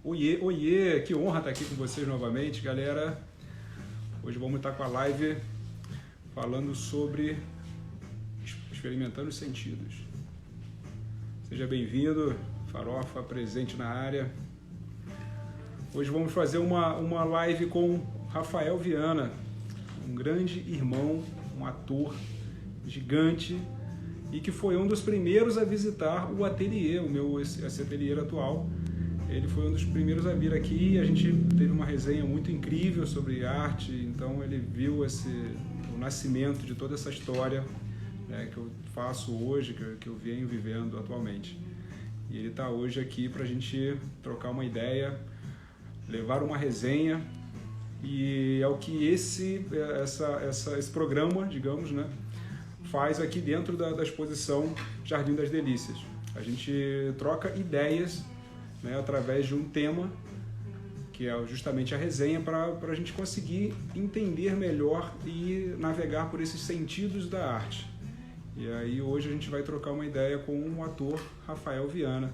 Oiê, oiê, que honra estar aqui com vocês novamente, galera. Hoje vamos estar com a live falando sobre experimentando os sentidos. Seja bem-vindo, Farofa presente na área. Hoje vamos fazer uma live com Rafael Viana, um grande irmão, um ator gigante e que foi um dos primeiros a visitar o ateliê, esse ateliê atual. Ele foi um dos primeiros a vir aqui e a gente teve uma resenha muito incrível sobre arte, então ele viu o nascimento de toda essa história, né, que eu faço hoje, que eu venho vivendo atualmente. E ele está hoje aqui para a gente trocar uma ideia, levar uma resenha, e é o que esse programa, digamos, né, faz aqui dentro da exposição Jardim das Delícias. A gente troca ideias, né, através de um tema, que é justamente a resenha, para a gente conseguir entender melhor e navegar por esses sentidos da arte. E aí hoje a gente vai trocar uma ideia com o ator Rafael Viana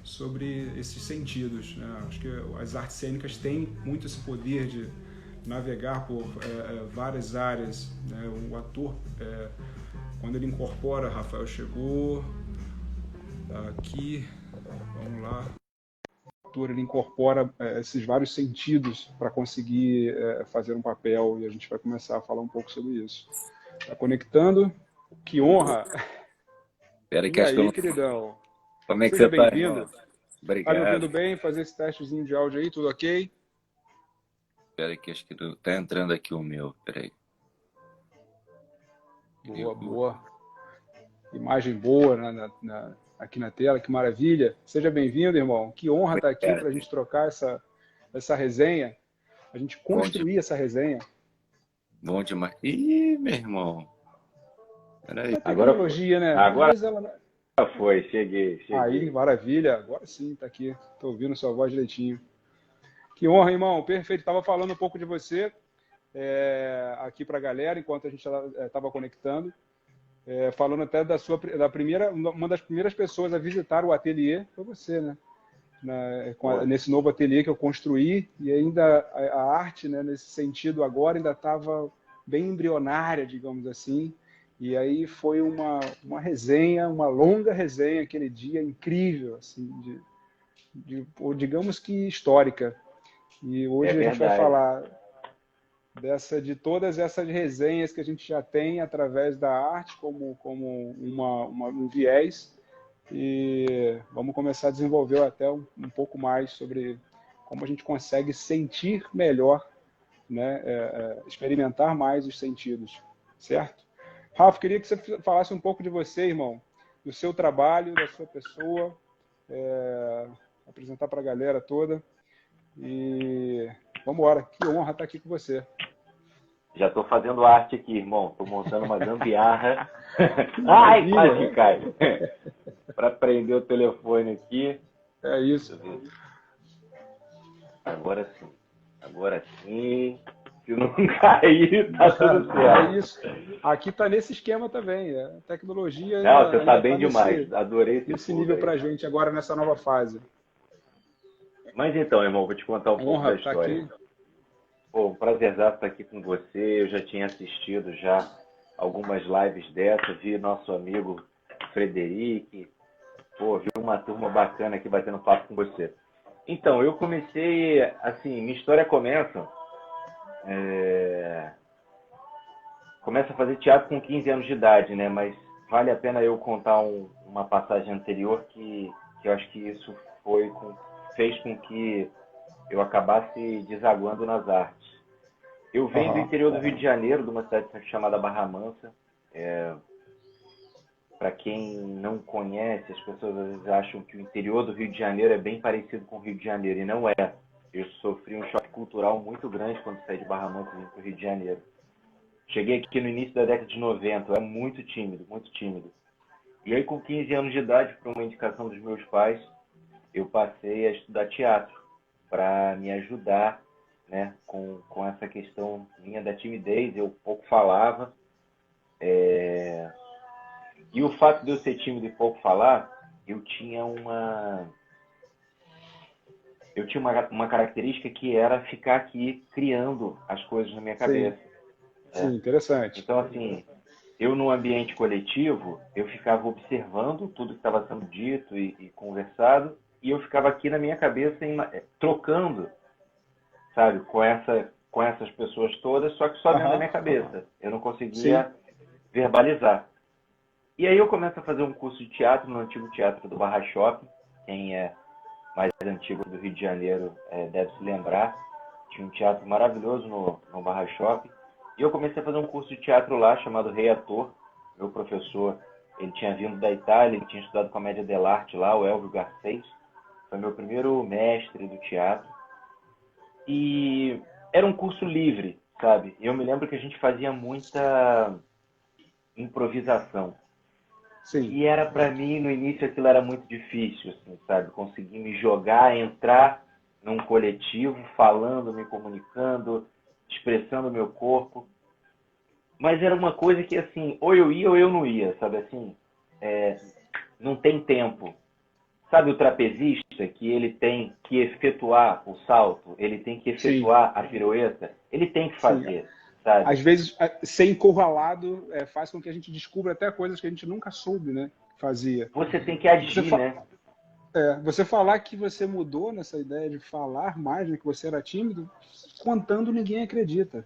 sobre esses sentidos, né? Acho que as artes cênicas têm muito esse poder de navegar por várias áreas, né? O ator, quando ele incorpora, Rafael chegou aqui, vamos lá. Ele incorpora esses vários sentidos para conseguir fazer um papel, e a gente vai começar a falar um pouco sobre isso. Tá conectando? Que honra! Peraí, E aí, queridão? Como é que Seja você tá, bem-vindo. irmão? Tá me ouvindo Obrigado. bem? Fazer esse testezinho de áudio aí, tudo ok? Peraí que acho que tá entrando aqui o meu. Peraí. Boa, boa. Imagem boa aqui na tela, que maravilha. Seja bem-vindo, irmão. Que honra estar aqui para a gente trocar essa resenha, a gente construir essa resenha. Bom demais. Ih, meu irmão. Peraí. A tecnologia, né? Agora Mas ela... foi, cheguei. Aí, maravilha. Agora sim, tá aqui. Tô ouvindo sua voz direitinho. Que honra, irmão. Perfeito. Tava falando um pouco de você aqui pra galera, enquanto a gente estava conectando. Falando até uma das primeiras pessoas a visitar o ateliê foi você, né? Nesse novo ateliê que eu construí, e ainda a arte, né, nesse sentido agora, ainda estava bem embrionária, digamos assim. E aí foi uma resenha, uma longa resenha aquele dia, incrível, assim, digamos que histórica. E hoje a gente vai falar de todas essas resenhas que a gente já tem através da arte como um viés, e vamos começar a desenvolver até um pouco mais sobre como a gente consegue sentir melhor, né, experimentar mais os sentidos, certo? Rafa, queria que você falasse um pouco de você, irmão, do seu trabalho, da sua pessoa, apresentar para a galera toda, e vamos embora. Que honra estar aqui com você. Já estou fazendo arte aqui, irmão. Estou montando uma gambiarra. Ai, quase cai. Para prender o telefone aqui. É isso. Agora sim. Agora sim. Se não cair, tá tudo certo. É isso. Aqui tá nesse esquema também. A tecnologia. Não, você tá bem demais. Adorei esse nível para a gente agora nessa nova fase. Mas então, irmão, vou te contar um pouco da história. Tá aqui. Pô, um prazerzaço estar aqui com você. Eu já tinha assistido algumas lives dessa, vi nosso amigo Frederic. Pô, vi uma turma bacana aqui batendo papo com você. Então, eu comecei, assim, minha história começa a fazer teatro com 15 anos de idade, né? Mas vale a pena eu contar uma passagem anterior que eu acho que isso fez com que eu acabasse desaguando nas artes. Eu venho do interior do Rio de Janeiro, de uma cidade chamada Barra Mansa. Para quem não conhece, as pessoas às vezes acham que o interior do Rio de Janeiro é bem parecido com o Rio de Janeiro, e não é. Eu sofri um choque cultural muito grande quando saí de Barra Mansa e vim para o Rio de Janeiro. Cheguei aqui no início da década de 90, eu era muito tímido, muito tímido. E aí, com 15 anos de idade, por uma indicação dos meus pais, eu passei a estudar teatro para me ajudar, né, com essa questão minha da timidez. Eu pouco falava. E o fato de eu ser tímido e pouco falar, eu tinha eu tinha uma característica que era ficar aqui criando as coisas na minha Sim, cabeça. sim, interessante. Então, assim, eu no ambiente coletivo, eu ficava observando tudo que estava sendo dito e conversado, e eu ficava aqui na minha cabeça trocando, sabe, com essas pessoas todas, só que só dentro da Aham, minha cabeça. Eu não sim, conseguia verbalizar. E aí eu começo a fazer um curso de teatro no antigo teatro do Barra Shopping. Quem é mais antigo do Rio de Janeiro deve se lembrar. Tinha um teatro maravilhoso no Barra Shopping. E eu comecei a fazer um curso de teatro lá chamado Rei Ator. Meu professor, ele tinha vindo da Itália, ele tinha estudado comédia dell'arte lá, o Elvio Garcês. Foi meu primeiro mestre do teatro. E era um curso livre, sabe? Eu me lembro que a gente fazia muita improvisação. sim. E era para mim, no início, aquilo era muito difícil, assim, sabe? Conseguir me jogar, entrar num coletivo, falando, me comunicando, expressando o meu corpo. Mas era uma coisa que, assim, ou eu ia ou eu não ia, sabe assim? Não tem tempo. Sabe o trapezista que ele tem que efetuar o salto, ele tem que Sim, efetuar a pirueta, ele tem que sim. fazer, sabe? Às vezes, ser encurralado faz com que a gente descubra até coisas que a gente nunca soube, né, que fazia. Você tem que Você, agir, fa né? você falar que você mudou nessa ideia de falar mais, né, que você era tímido, contando ninguém acredita.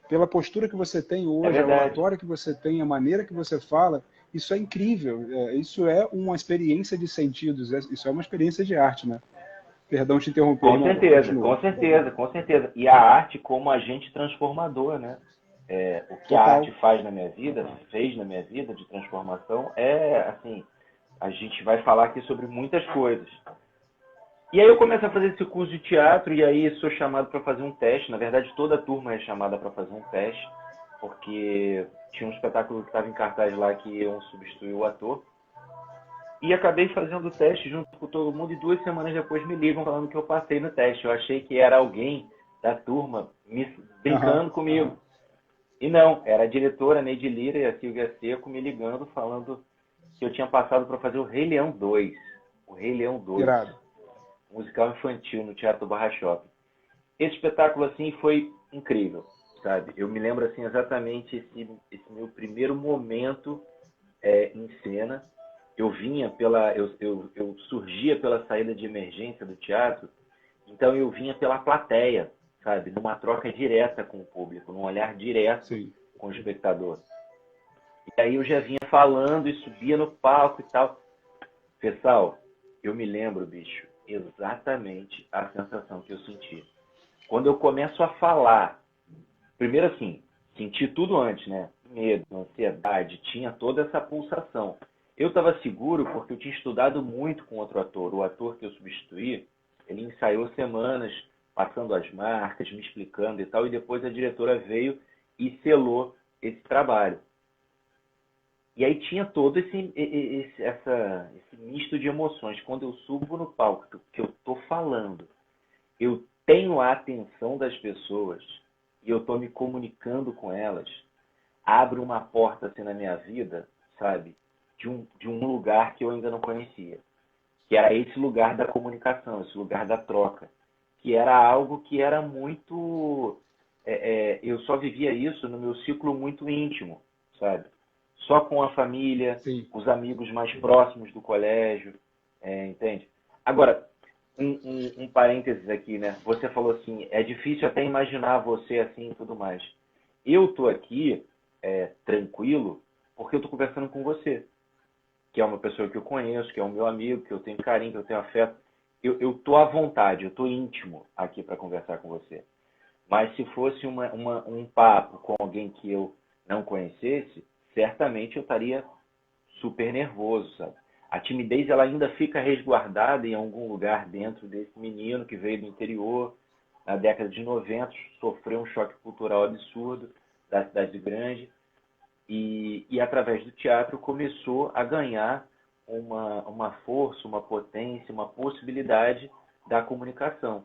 Pela postura que você tem É hoje, a verdade. oratória que você tem, a maneira que você fala, isso é incrível. Isso é uma experiência de sentidos, isso é uma experiência de arte, né? Perdão te interromper, Com irmão. certeza, Continua. com certeza, com certeza. E a arte como agente transformador, né? O que a arte Total. faz na minha vida, fez na minha vida de transformação, assim, a gente vai falar aqui sobre muitas coisas. E aí eu começo a fazer esse curso de teatro e aí sou chamado para fazer um teste. Na verdade, toda a turma é chamada para fazer um teste, porque tinha um espetáculo que estava em cartaz lá que iam substituir o ator. E acabei fazendo o teste junto com todo mundo e 2 semanas depois me ligam falando que eu passei no teste. Eu achei que era alguém da turma Aham. brincando comigo. E não, era a diretora Neide Lira e a Silvia Seco me ligando falando que eu tinha passado para fazer o Rei Leão 2. O Rei Leão 2, Irado. musical infantil no Teatro Barra Shopping. Esse espetáculo assim foi incrível, sabe? Eu me lembro assim exatamente esse meu primeiro momento em cena. Eu vinha eu surgia pela saída de emergência do teatro, então eu vinha pela plateia, sabe? Numa troca direta com o público, num olhar direto Sim. com o espectador. E aí eu já vinha falando e subia no palco e tal. Pessoal, eu me lembro, bicho, exatamente a sensação que eu senti. Quando eu começo a falar, primeiro assim, senti tudo antes, né? Medo, ansiedade, tinha toda essa pulsação. Eu estava seguro porque eu tinha estudado muito com outro ator. O ator que eu substituí, ele ensaiou semanas, passando as marcas, me explicando e tal, e depois a diretora veio e selou esse trabalho. E aí tinha todo esse misto de emoções. Quando eu subo no palco, que eu estou falando, eu tenho a atenção das pessoas e eu estou me comunicando com elas, abre uma porta assim na minha vida, sabe? De um lugar que eu ainda não conhecia. Que era esse lugar da comunicação, esse lugar da troca. Que era algo que era muito... eu só vivia isso no meu ciclo muito íntimo, sabe? Só com a família, Sim. os amigos mais próximos do colégio, entende? Agora, um parênteses aqui, né? Você falou assim, é difícil até imaginar você assim e tudo mais. Eu tô aqui tranquilo porque eu tô conversando com você, que é uma pessoa que eu conheço, que é um meu amigo, que eu tenho carinho, que eu tenho afeto. Eu tô à vontade, eu tô íntimo aqui para conversar com você. Mas se fosse um papo com alguém que eu não conhecesse, certamente eu estaria super nervoso, sabe? A timidez ela ainda fica resguardada em algum lugar dentro desse menino que veio do interior, na década de 90, sofreu um choque cultural absurdo da cidade grande e através do teatro começou a ganhar uma força, uma potência, uma possibilidade da comunicação.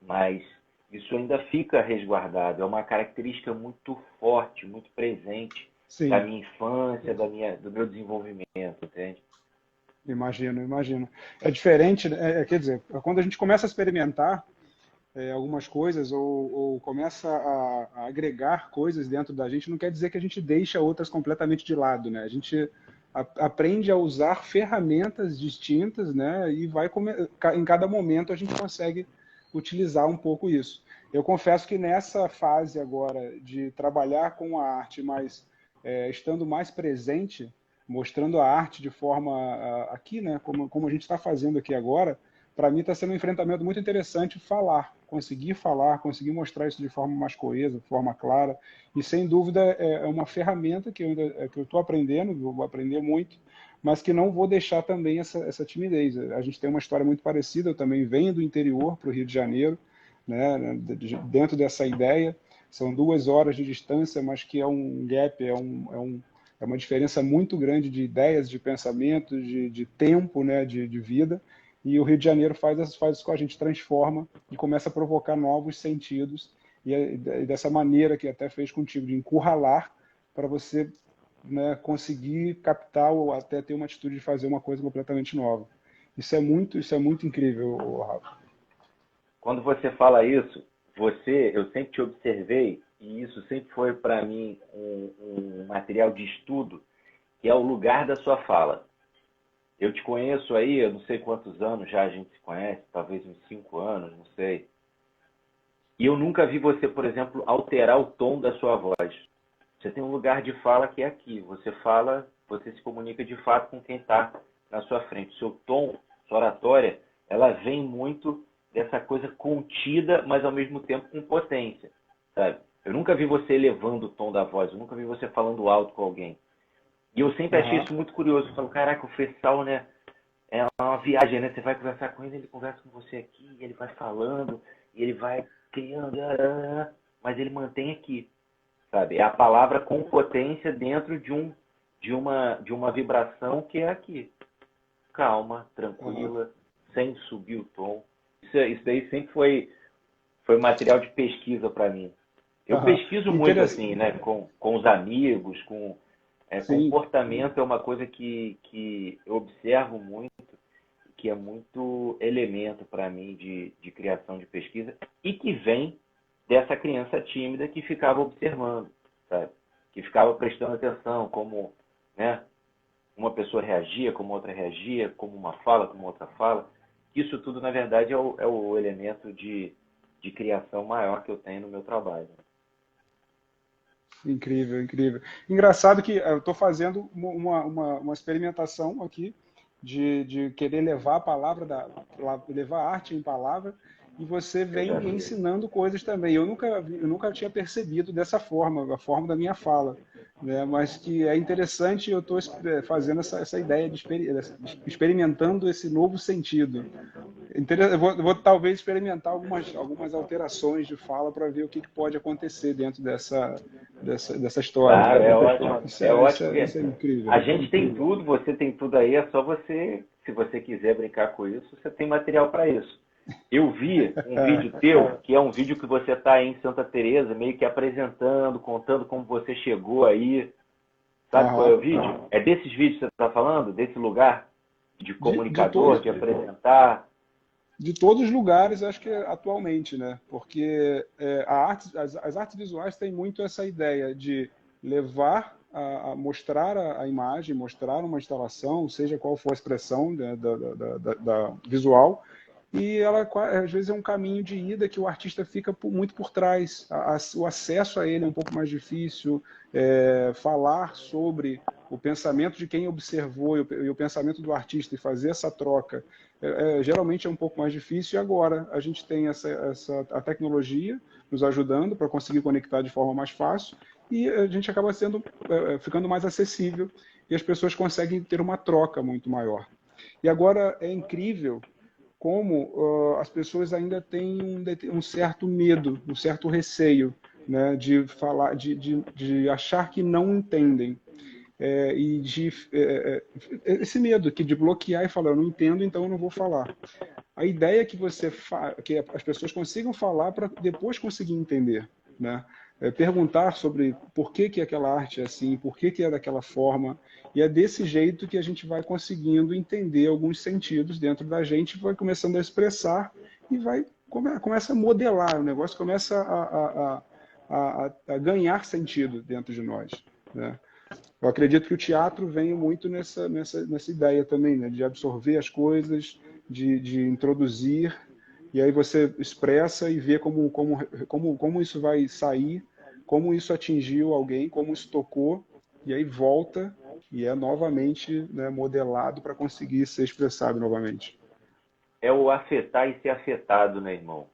Mas isso ainda fica resguardado, é uma característica muito forte, muito presente da Sim. minha infância, do meu desenvolvimento, entende? Imagino, imagino. É diferente, né? Quer dizer, quando a gente começa a experimentar algumas coisas ou começa a agregar coisas dentro da gente, não quer dizer que a gente deixa outras completamente de lado, né? A gente aprende a usar ferramentas distintas, né? E em cada momento a gente consegue utilizar um pouco isso. Eu confesso que nessa fase agora de trabalhar com a arte, mas estando mais presente, mostrando a arte de forma aqui, né? Como a gente está fazendo aqui agora, para mim está sendo um enfrentamento muito interessante falar, conseguir mostrar isso de forma mais coesa, de forma clara. E sem dúvida é uma ferramenta que eu estou aprendendo, vou aprender muito, mas que não vou deixar também essa timidez. A gente tem uma história muito parecida, eu também venho do interior para o Rio de Janeiro, né, dentro dessa ideia. São 2 horas de distância, mas que é um gap, é uma diferença muito grande de ideias, de pensamentos, de tempo, né, de vida. E o Rio de Janeiro faz isso com a gente, transforma e começa a provocar novos sentidos. E dessa maneira que até fez contigo, de encurralar para você, né, conseguir captar ou até ter uma atitude de fazer uma coisa completamente nova. Isso é muito incrível, Rafa. Quando você fala isso, eu sempre te observei, e isso sempre foi para mim um material de estudo, que é o lugar da sua fala. Eu te conheço aí, eu não sei quantos anos já a gente se conhece, talvez uns 5 anos, não sei. E eu nunca vi você, por exemplo, alterar o tom da sua voz. Você tem um lugar de fala que é aqui. Você fala, você se comunica de fato com quem está na sua frente. O seu tom, sua oratória, ela vem muito dessa coisa contida, mas ao mesmo tempo com potência, sabe? Eu nunca vi você elevando o tom da voz, eu nunca vi você falando alto com alguém. E eu sempre achei isso muito curioso. Eu falo, caraca, o Fessal, né, é uma viagem, né? Você vai conversar com ele conversa com você aqui, ele vai falando, e ele vai criando, mas ele mantém aqui, sabe? É a palavra com potência dentro de uma vibração que é aqui. Calma, tranquila, sem subir o tom. Isso daí sempre foi material de pesquisa para mim. Eu pesquiso muito assim, né? Com os amigos, comportamento é uma coisa que eu observo muito, que é muito elemento para mim de criação de pesquisa e que vem dessa criança tímida que ficava observando, sabe? Que ficava prestando atenção como, né, uma pessoa reagia, como outra reagia, como uma fala, como outra fala. Isso tudo, na verdade, é o elemento de criação maior que eu tenho no meu trabalho. Incrível, incrível. Engraçado que eu estou fazendo uma experimentação aqui de querer levar a palavra, levar a arte em palavra, e você vem me ensinando coisas também. Eu nunca tinha percebido dessa forma, a forma da minha fala, né? Mas que é interessante, eu estou fazendo essa ideia de experimentando esse novo sentido. Eu vou talvez experimentar algumas alterações de fala para ver o que pode acontecer dentro dessa história. Claro, é ótimo. É ótimo. Isso é incrível. A gente tem tudo, você tem tudo aí, é só você, se você quiser brincar com isso, você tem material para isso. Eu vi um vídeo teu, que é um vídeo que você está aí em Santa Teresa, meio que apresentando, contando como você chegou aí. Sabe qual é o vídeo? É desses vídeos que você está falando? Desse lugar de comunicador, de apresentar? De todos os lugares, acho que atualmente, né? Porque as artes visuais têm muito essa ideia de levar a mostrar a imagem, mostrar uma instalação, seja qual for a expressão da visual, e ela às vezes é um caminho de ida que o artista fica muito por trás. O acesso a ele é um pouco mais difícil, falar sobre o pensamento de quem observou e o pensamento do artista e fazer essa troca geralmente é um pouco mais difícil. E agora a gente tem a tecnologia nos ajudando para conseguir conectar de forma mais fácil e a gente acaba ficando mais acessível e as pessoas conseguem ter uma troca muito maior. E agora é incrível como as pessoas ainda têm um certo medo, um certo receio, né, de falar, de achar que não entendem. Esse medo de bloquear e falar, eu não entendo, então eu não vou falar. A ideia é que que as pessoas consigam falar para depois conseguir entender, né? perguntar sobre por que aquela arte é assim, por que é daquela forma, e é desse jeito que a gente vai conseguindo entender alguns sentidos dentro da gente, vai começando a expressar e começa a modelar, o negócio começa a ganhar sentido dentro de nós, né? Eu acredito que o teatro vem muito nessa ideia também, né? De absorver as coisas, de introduzir, e aí você expressa e vê como isso vai sair, como isso atingiu alguém, como isso tocou, e aí volta e é novamente, né, modelado para conseguir ser expressado novamente. É o afetar e ser afetado, né, irmão?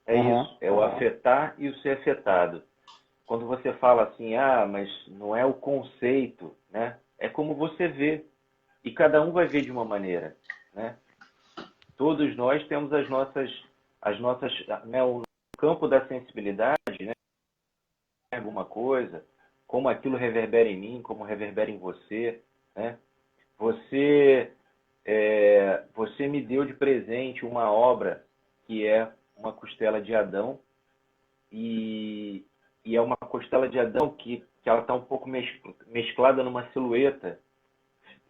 É Aham. isso, é o afetar e o ser afetado. Quando você fala assim, ah, mas não é o conceito, né? É como você vê. E cada um vai ver de uma maneira, né? Todos nós temos as nossas, né, o campo da sensibilidade, né? Alguma coisa, como aquilo reverbera em mim, como reverbera em você, né? Você, você me deu de presente uma obra que é uma costela de Adão e, e é uma costela de Adão que ela está um pouco mesclada numa silhueta,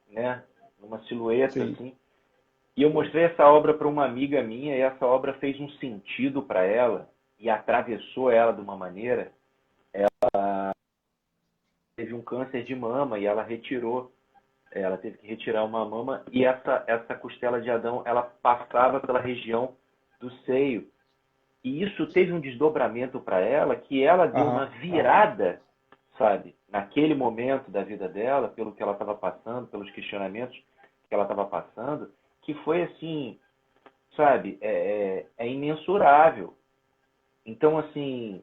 né? Numa silhueta Sim. assim. E eu mostrei essa obra para uma amiga minha e essa obra fez um sentido para ela e atravessou ela de uma maneira. Teve um câncer de mama e ela retirou, ela teve que retirar uma mama e essa costela de Adão, ela passava pela região do seio. E isso teve um desdobramento para ela que ela deu uma Aham. virada, sabe? Naquele momento da vida dela, pelo que ela estava passando, pelos questionamentos que ela estava passando, que foi assim, sabe? É imensurável. Então, assim,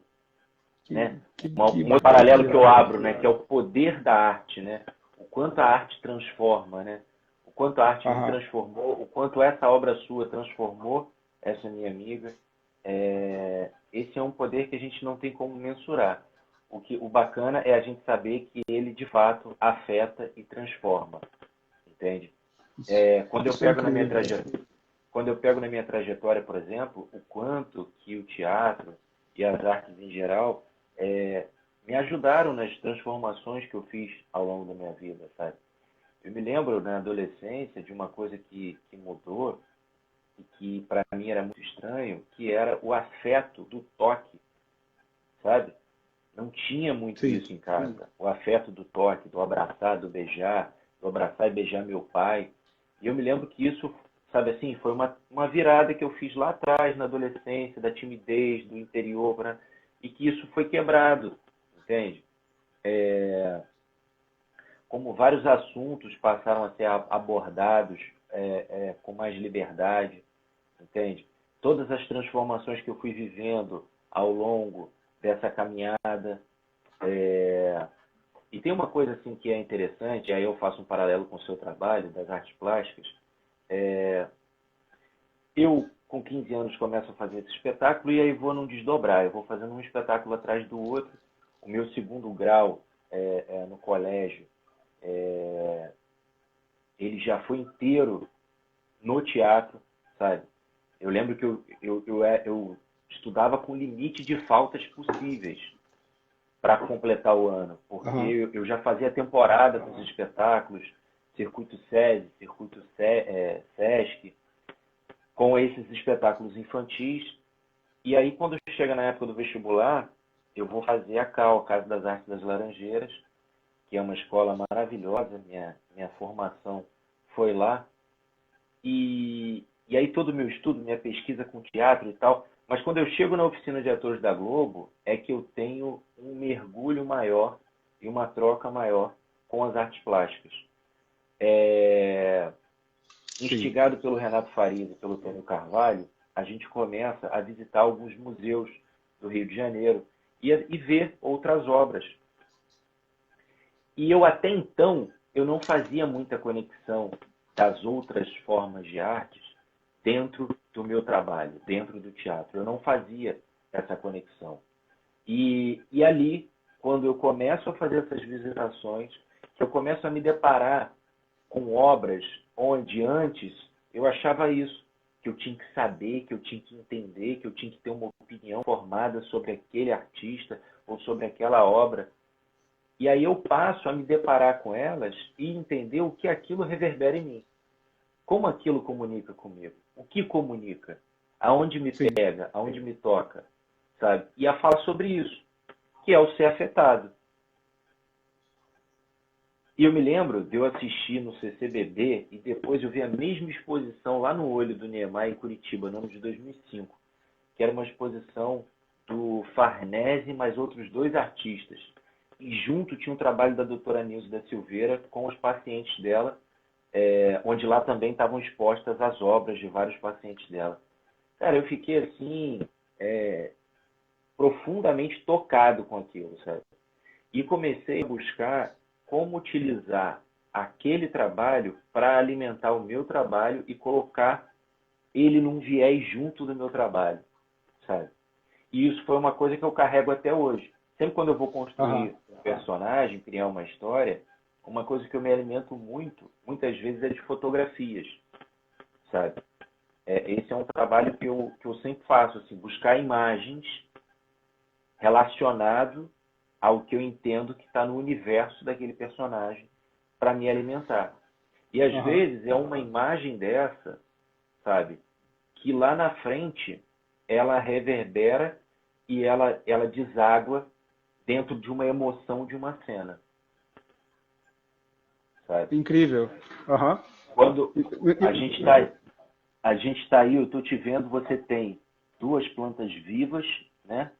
né? Que Um paralelo que eu irado. abro, né? Que é o poder da arte, né? O quanto a arte transforma, né? O quanto a arte me Aham. transformou, o quanto essa obra sua transformou essa minha amiga. Esse é um poder que a gente não tem como mensurar. O bacana é a gente saber que ele de fato afeta e transforma, entende? Quando eu Isso é pego na minha incrível. trajetória, quando eu pego na minha trajetória, por exemplo, o quanto que o teatro e as artes em geral me ajudaram nas transformações que eu fiz ao longo da minha vida, sabe? Eu me lembro na adolescência de uma coisa que mudou e que para mim era muito estranho, que era o afeto do toque, sabe? Não tinha muito Sim. isso em casa. O afeto do toque, do abraçar, do abraçar e beijar meu pai. E eu me lembro que isso, sabe assim, foi uma virada que eu fiz lá atrás, na adolescência, da timidez, do interior, né? E que isso foi quebrado, entende? Como vários assuntos passaram a ser abordados com mais liberdade, entende? Todas as transformações que eu fui vivendo ao longo dessa caminhada. E tem uma coisa assim que é interessante, aí eu faço um paralelo com o seu trabalho das artes plásticas. Eu, com 15 anos, começo a fazer esse espetáculo e aí vou num desdobrar. Eu vou fazendo um espetáculo atrás do outro. O meu segundo grau no colégio, ele já foi inteiro no teatro, sabe? Eu lembro que eu estudava com limite de faltas possíveis para completar o ano, porque Aham. eu já fazia temporada com os espetáculos, Circuito SESI, Circuito SESC, com esses espetáculos infantis. E aí, quando chega na época do vestibular, eu vou fazer a CAL, a Casa das Artes das Laranjeiras, que é uma escola maravilhosa, minha formação foi lá. E aí todo o meu estudo, minha pesquisa com teatro e tal, mas quando eu chego na oficina de atores da Globo, é que eu tenho um mergulho maior e uma troca maior com as artes plásticas. Sim. Instigado pelo Renato Farias e pelo Tônio Carvalho, a gente começa a visitar alguns museus do Rio de Janeiro e ver outras obras. E eu até então, eu não fazia muita conexão das outras formas de artes dentro do meu trabalho, dentro do teatro. Eu não fazia essa conexão. E ali, quando eu começo a fazer essas visitações, que eu começo a me deparar com obras onde antes eu achava isso, que eu tinha que saber, que eu tinha que entender, que eu tinha que ter uma opinião formada sobre aquele artista ou sobre aquela obra. E aí eu passo a me deparar com elas e entender o que aquilo reverbera em mim. Como aquilo comunica comigo? O que comunica? Aonde me Sim. pega? Aonde me toca? Sabe? E a falar sobre isso, que é o ser afetado. E eu me lembro de eu assistir no CCBB e depois eu vi a mesma exposição lá no Olho do Niemeyer, em Curitiba, no ano de 2005, que era uma exposição do Farnese mais outros 2 artistas. E junto tinha um trabalho da doutora Nilce da Silveira com os pacientes dela, onde lá também estavam expostas as obras de vários pacientes dela. Cara, eu fiquei assim, profundamente tocado com aquilo, sabe? E comecei a buscar como utilizar aquele trabalho para alimentar o meu trabalho e colocar ele num viés junto do meu trabalho, sabe? E isso foi uma coisa que eu carrego até hoje. Sempre quando eu vou construir um personagem, criar uma história, uma coisa que eu me alimento muito, muitas vezes, é de fotografias, sabe? Esse é um trabalho que eu sempre faço, assim, buscar imagens relacionado ao que eu entendo que está no universo daquele personagem para me alimentar. E às vezes é uma imagem dessa, sabe, que lá na frente ela reverbera e ela deságua dentro de uma emoção de uma cena, sabe? Incrível. Quando a gente está aí, eu estou te vendo, você tem 2 plantas vivas, né?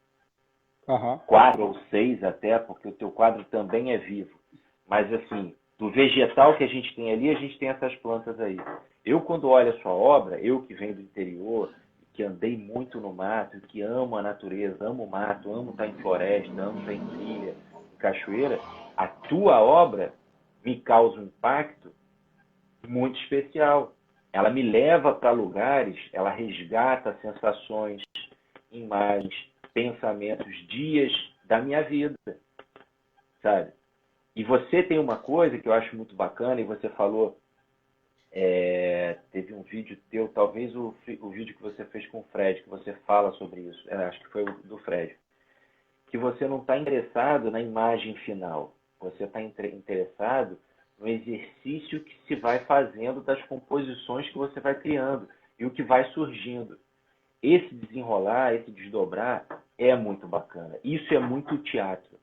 4 ou 6 até, porque o teu quadro também é vivo. Mas assim, do vegetal que a gente tem ali, a gente tem essas plantas aí. Eu, quando olho a sua obra, eu que venho do interior, que andei muito no mato, que amo a natureza, amo o mato, amo estar em floresta, amo estar em trilha, em cachoeira, a tua obra me causa um impacto muito especial. Ela me leva para lugares, ela resgata sensações, imagens, pensamentos, dias da minha vida, sabe? E você tem uma coisa que eu acho muito bacana, e você falou, teve um vídeo teu, talvez o vídeo que você fez com o Fred, que você fala sobre isso, acho que foi o do Fred, que você não está interessado na imagem final, você está interessado no exercício que se vai fazendo das composições que você vai criando e o que vai surgindo. Esse desenrolar, esse desdobrar é muito bacana. Isso é muito teatro.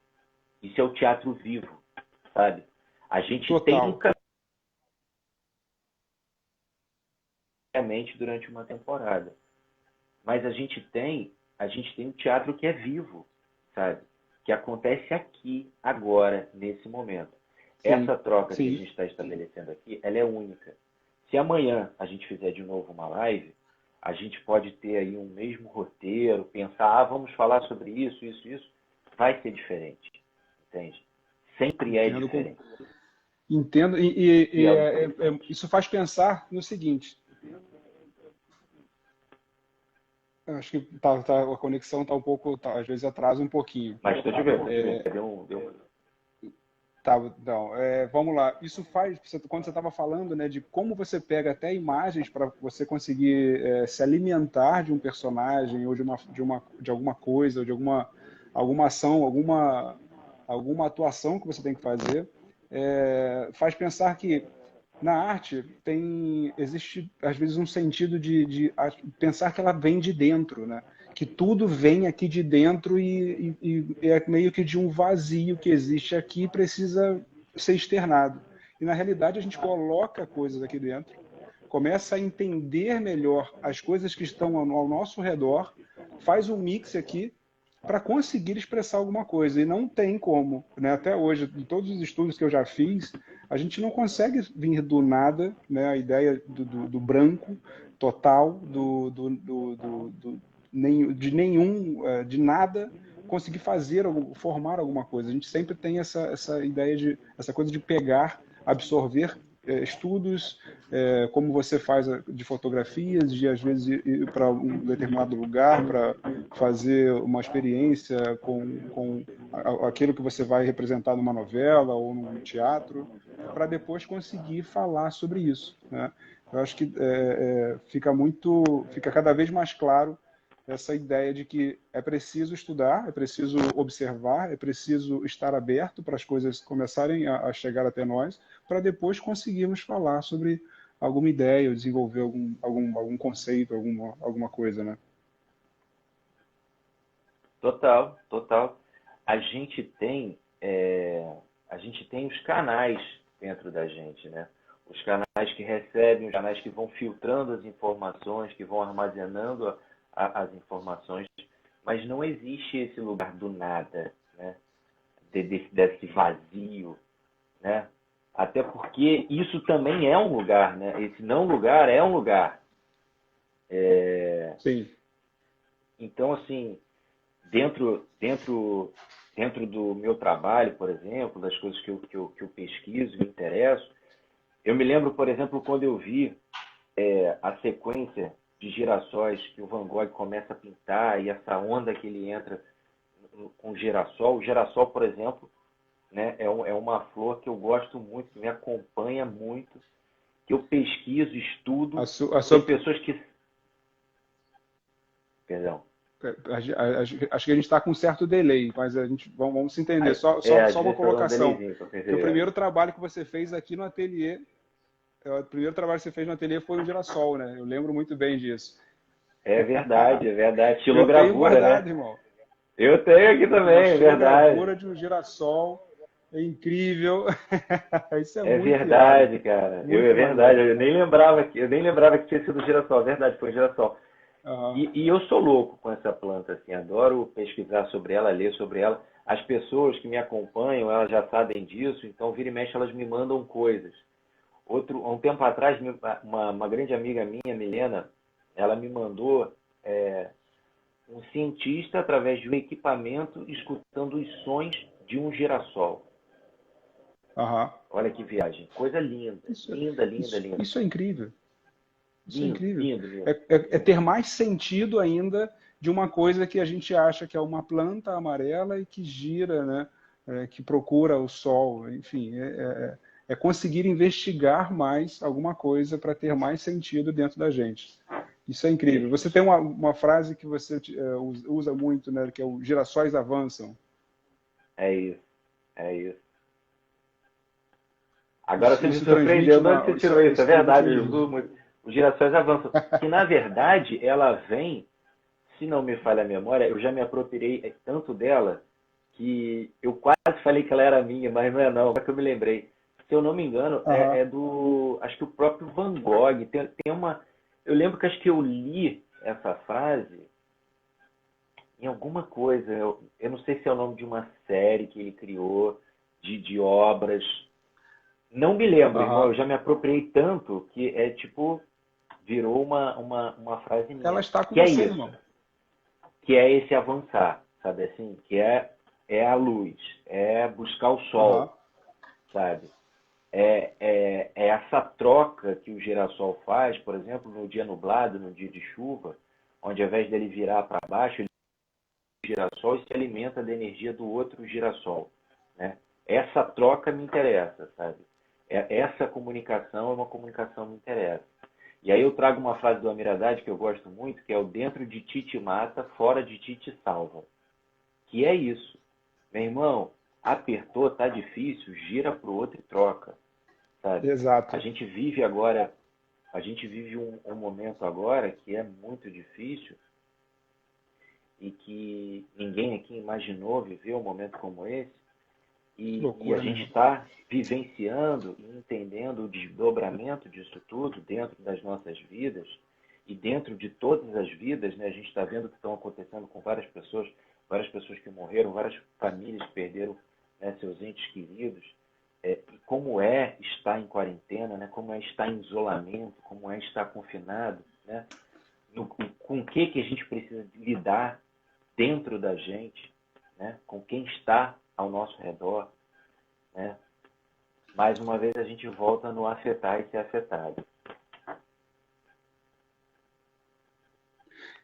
Isso é o teatro vivo, sabe? A gente tem um caminho durante uma temporada, mas a gente tem um teatro que é vivo, sabe? Que acontece aqui, agora, nesse momento. Sim, essa troca que a gente está estabelecendo aqui, ela é única. Se amanhã a gente fizer de novo uma live, a gente pode ter aí um mesmo roteiro, pensar, vamos falar sobre isso, isso, isso, vai ser diferente, entende? Sempre é diferente. Entendo, isso faz pensar no seguinte. Eu acho que a conexão está um pouco, às vezes atrasa um pouquinho. Mas estou te vendo, vamos lá. Isso faz, quando você estava falando, né, de como você pega até imagens para você conseguir se alimentar de um personagem ou de alguma coisa, ou de alguma ação, alguma atuação que você tem que fazer, faz pensar que na arte existe às vezes um sentido de pensar que ela vem de dentro, né? Que tudo vem aqui de dentro e é meio que de um vazio que existe aqui e precisa ser externado. E na realidade a gente coloca coisas aqui dentro, começa a entender melhor as coisas que estão ao nosso redor, faz um mix aqui para conseguir expressar alguma coisa. E não tem como, né? Até hoje, em todos os estudos que eu já fiz, a gente não consegue vir do nada, né? A ideia do branco total, de nada, conseguir formar alguma coisa. A gente sempre tem essa ideia essa coisa de pegar, absorver estudos, como você faz de fotografias, de às vezes ir para um determinado lugar para fazer uma experiência com aquilo que você vai representar numa novela ou num teatro, para depois conseguir falar sobre isso, né? Eu acho que fica cada vez mais claro essa ideia de que é preciso estudar, é preciso observar, é preciso estar aberto para as coisas começarem a chegar até nós, para depois conseguirmos falar sobre alguma ideia ou desenvolver algum conceito, alguma coisa, né? Total, total. A gente tem, a gente tem os canais dentro da gente, né? Os canais que recebem, os canais que vão filtrando as informações, que vão armazenando as informações, mas não existe esse lugar do nada, né? Desse vazio, né? Até porque isso também é um lugar, né? Esse não lugar é um lugar. Sim. Então, assim, dentro do meu trabalho, por exemplo, das coisas que eu pesquiso, me interesso, eu me lembro, por exemplo, quando eu vi a sequência de girassóis que o Van Gogh começa a pintar e essa onda que ele entra com o girassol. O girassol, por exemplo, né, é uma flor que eu gosto muito, que me acompanha muito, que eu pesquiso, estudo. Tem pessoas que... Perdão. Acho que a gente está com um certo delay, mas vamos se entender. Só uma colocação. O primeiro trabalho que você fez aqui no ateliê, o primeiro trabalho que você fez no ateliê foi o girassol, né? Eu lembro muito bem disso. É verdade, é verdade. Estilogravura, eu tenho guardado, né? Irmão. Eu tenho aqui também, é verdade. Estilogravura de um girassol, é incrível. Isso é muito verdade, irado. Cara. É verdade. Eu nem lembrava que tinha sido girassol. É verdade, foi girassol. Uhum. E eu sou louco com essa planta, assim, adoro pesquisar sobre ela, ler sobre ela. As pessoas que me acompanham, elas já sabem disso, então vira e mexe elas me mandam coisas. Há um tempo atrás, uma grande amiga minha, Milena, ela me mandou um cientista através de um equipamento escutando os sons de um girassol. Uhum. Olha que viagem, coisa linda, linda. Isso é incrível. Isso lindo, é incrível. Lindo. É ter mais sentido ainda de uma coisa que a gente acha que é uma planta amarela e que gira, né? Que procura o sol. Enfim, é conseguir investigar mais alguma coisa para ter mais sentido dentro da gente. Isso é incrível. Você tem uma frase que você usa muito, né? Que é o girassóis avançam. É isso. Agora você me surpreendeu. De onde você tirou isso? É verdade, eu uso muito. Os girassóis avançam. Que, na verdade, ela vem, se não me falha a memória, eu já me apropriei tanto dela que eu quase falei que ela era minha, mas não é não, agora que eu me lembrei. Se eu não me engano, é do... Acho que o próprio Van Gogh. Tem uma... Eu lembro que acho que eu li essa frase em alguma coisa. Eu não sei se é o nome de uma série que ele criou, de obras. Não me lembro, irmão. Eu já me apropriei tanto que é tipo... Virou uma frase minha. Ela está com que você, é isso, irmão. Que é esse avançar, sabe assim? Que é a luz, é buscar o sol, sabe? É essa troca que o girassol faz, por exemplo, no dia nublado, no dia de chuva, onde ao invés dele virar para baixo, ele girassol e se alimenta da energia do outro girassol, né? Essa troca me interessa, sabe? Essa comunicação é uma comunicação que me interessa. E aí eu trago uma frase do Amir Haddad que eu gosto muito, que é o dentro de ti te mata, fora de ti te salva. Que é isso. Meu irmão, apertou, tá difícil, gira pro outro e troca. Sabe? Exato. A gente vive um momento agora que é muito difícil e que ninguém aqui imaginou viver um momento como esse. E a gente está vivenciando e entendendo o desdobramento disso tudo dentro das nossas vidas e dentro de todas as vidas, né? A gente está vendo o que estão acontecendo com várias pessoas que morreram, várias famílias que perderam, né, seus entes queridos. E como é estar em quarentena, né? Como é estar em isolamento, como é estar confinado, né? Com o que a gente precisa lidar dentro da gente, né? Com quem está ao nosso redor, né? Mais uma vez a gente volta no afetar e ser afetado.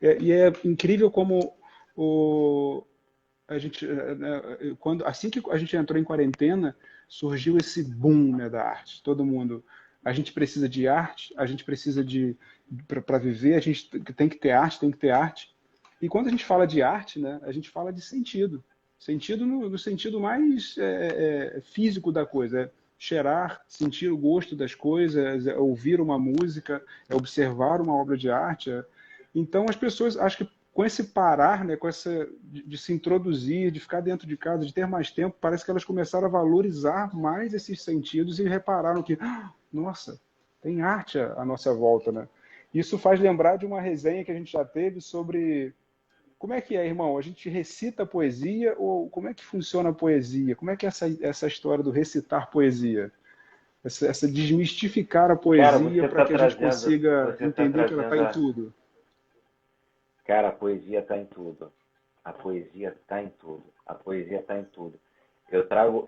E é incrível como a gente, assim que a gente entrou em quarentena, surgiu esse boom, né, da arte. Todo mundo a gente precisa de arte, a gente precisa para viver, a gente tem que ter arte, tem que ter arte. E quando a gente fala de arte, né, a gente fala de sentido. Sentido no sentido mais físico da coisa. É cheirar, sentir o gosto das coisas, é ouvir uma música, é observar uma obra de arte. Então, as pessoas, acho que com esse parar, né, com essa de se introduzir, de ficar dentro de casa, de ter mais tempo, parece que elas começaram a valorizar mais esses sentidos e repararam que, nossa, tem arte à nossa volta, né? Isso faz lembrar de uma resenha que a gente já teve sobre como é que é, irmão? A gente recita poesia ou como é que funciona a poesia? Como é que é essa história do recitar poesia? Essa desmistificar a Cara, poesia para que a gente consiga você tá entender que ela está trazendo em tudo. Cara, a poesia está em tudo. A poesia está em tudo. A poesia está em tudo. Eu trago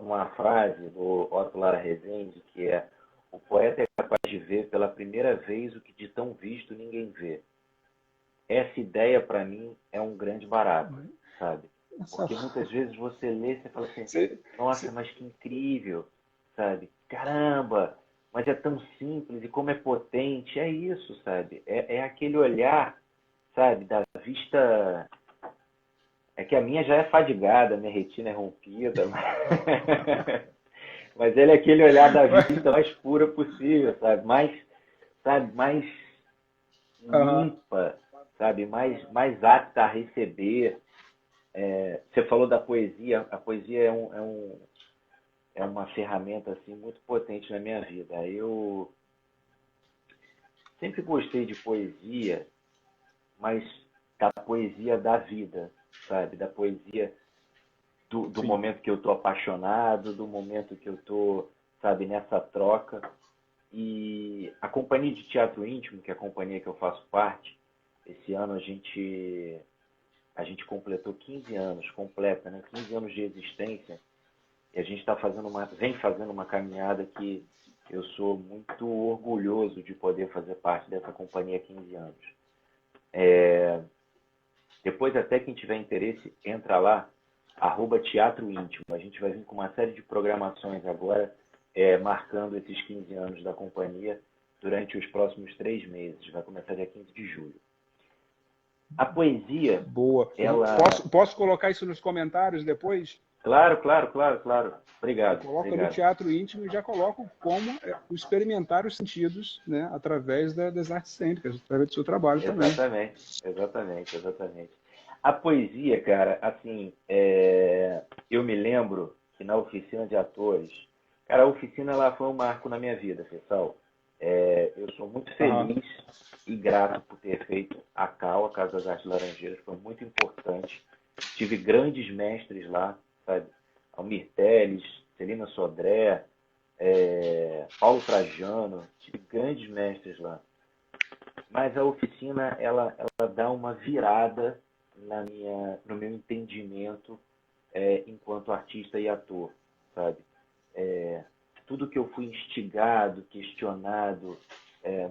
uma frase do Otto Lara Rezende, que é: o poeta é capaz de ver pela primeira vez o que de tão visto ninguém vê. Essa ideia, para mim, é um grande barato, sabe? Essa... Porque muitas vezes você lê e você fala assim, Você, nossa, mas que incrível, sabe? Caramba, mas é tão simples e como é potente. É isso, sabe? É aquele olhar, sabe, da vista. É que a minha já é fadigada, minha retina é rompida, mas ele é aquele olhar da vista mais pura possível, sabe, mais limpa, sabe, mais apta a receber. Você falou da poesia, a poesia é uma ferramenta assim muito potente na minha vida. Eu sempre gostei de poesia, mas da poesia da vida, sabe, da poesia do sim, momento que eu estou apaixonado, do momento que eu estou, sabe, nessa troca. E a companhia de teatro íntimo, que é a companhia que eu faço parte, esse ano a gente completou 15 anos, completa, né? 15 anos de existência, e a gente vem fazendo uma caminhada que eu sou muito orgulhoso de poder fazer parte dessa companhia há 15 anos. Depois, até quem tiver interesse, entra lá, @teatro íntimo. A gente vai vir com uma série de programações agora, marcando esses 15 anos da companhia durante os próximos 3 meses. Vai começar dia 15 de julho. A poesia, boa. ela... Posso colocar isso nos comentários depois? Claro, claro, claro, claro. Eu Obrigado, coloco ali o obrigado. teatro íntimo e já coloco como o experimentar os sentidos, né, através das artes cênicas, através do seu trabalho também. Exatamente, exatamente, exatamente. A poesia, cara, assim, eu me lembro que na oficina de atores, cara, a oficina ela foi um marco na minha vida, pessoal. Eu sou muito Aham. feliz e grato por ter feito a CAL, a Casa das Artes Laranjeiras, foi muito importante. Tive grandes mestres lá, sabe? Almir Teles, Celina Sodré, Paulo Trajano, tive grandes mestres lá. Mas a oficina, ela dá uma virada no meu entendimento enquanto artista e ator, sabe? Tudo que eu fui instigado, questionado,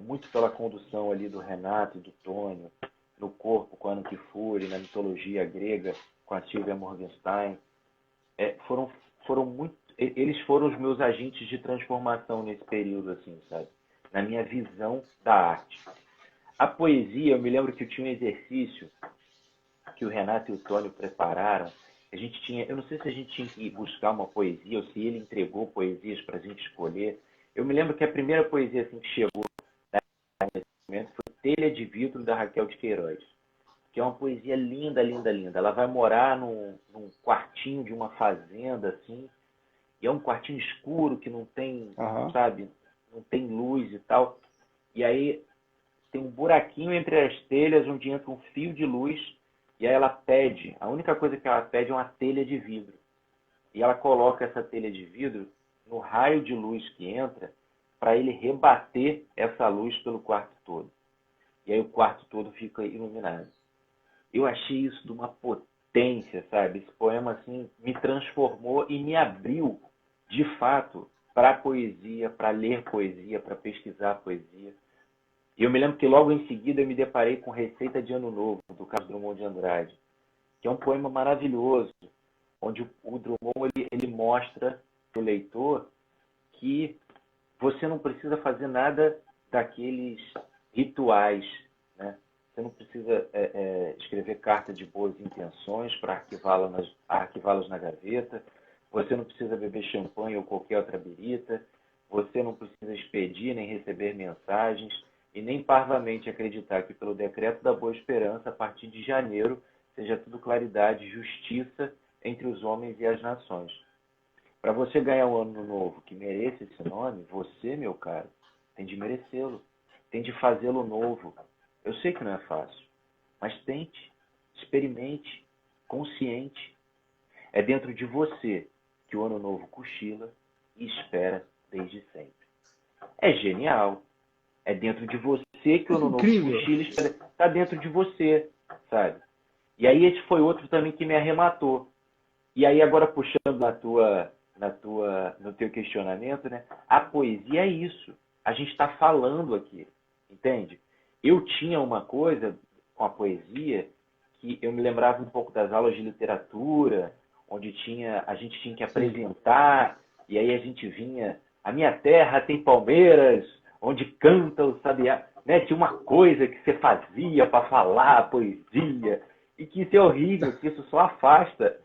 muito pela condução ali do Renato e do Tônio, no corpo com a Anna Kfouri, na mitologia grega com a Sylvia Morgenstein, foram muito, eles foram os meus agentes de transformação nesse período, assim, sabe? Na minha visão da arte. A poesia, eu me lembro que eu tinha um exercício que o Renato e o Tônio prepararam. A gente tinha, eu não sei se a gente tinha que buscar uma poesia ou se ele entregou poesias para a gente escolher. Eu me lembro que a primeira poesia assim, que chegou nesse momento foi Telha de Vidro, da Raquel de Queiroz, que é uma poesia linda, linda, linda. Ela vai morar num quartinho de uma fazenda, assim, e é um quartinho escuro que não tem, Aham. sabe, não tem luz e tal. E aí tem um buraquinho entre as telhas onde entra um fio de luz e aí ela pede, a única coisa que ela pede é uma telha de vidro. E ela coloca essa telha de vidro no raio de luz que entra para ele rebater essa luz pelo quarto todo. E aí o quarto todo fica iluminado. Eu achei isso de uma potência, sabe? Esse poema assim me transformou e me abriu, de fato, para a poesia, para ler poesia, para pesquisar poesia. E eu me lembro que logo em seguida eu me deparei com Receita de Ano Novo, do Carlos Drummond de Andrade, que é um poema maravilhoso, onde o Drummond ele mostra para o leitor que você não precisa fazer nada daqueles rituais, né? Você não precisa escrever carta de boas intenções para arquivá-las na gaveta. Você não precisa beber champanhe ou qualquer outra birita. Você não precisa expedir nem receber mensagens e nem parvamente acreditar que pelo decreto da boa esperança, a partir de janeiro, seja tudo claridade e justiça entre os homens e as nações. Para você ganhar um ano novo que mereça esse nome, você, meu caro, tem de merecê-lo. Tem de fazê-lo novo. Eu sei que não é fácil, mas tente, experimente, consciente. É dentro de você que o ano novo cochila e espera desde sempre. É genial. É dentro de você que o ano novo cochila e espera. Está dentro de você, sabe? E aí esse foi outro também que me arrematou. E aí agora puxando no teu questionamento, né? A poesia é isso. A gente está falando aqui, entende? Eu tinha uma coisa com a poesia que eu me lembrava um pouco das aulas de literatura, onde a gente tinha que apresentar, e aí a gente vinha, a minha terra tem palmeiras, onde canta o sabiá, né? Tinha uma coisa que você fazia para falar a poesia, e que isso é horrível, que isso só afasta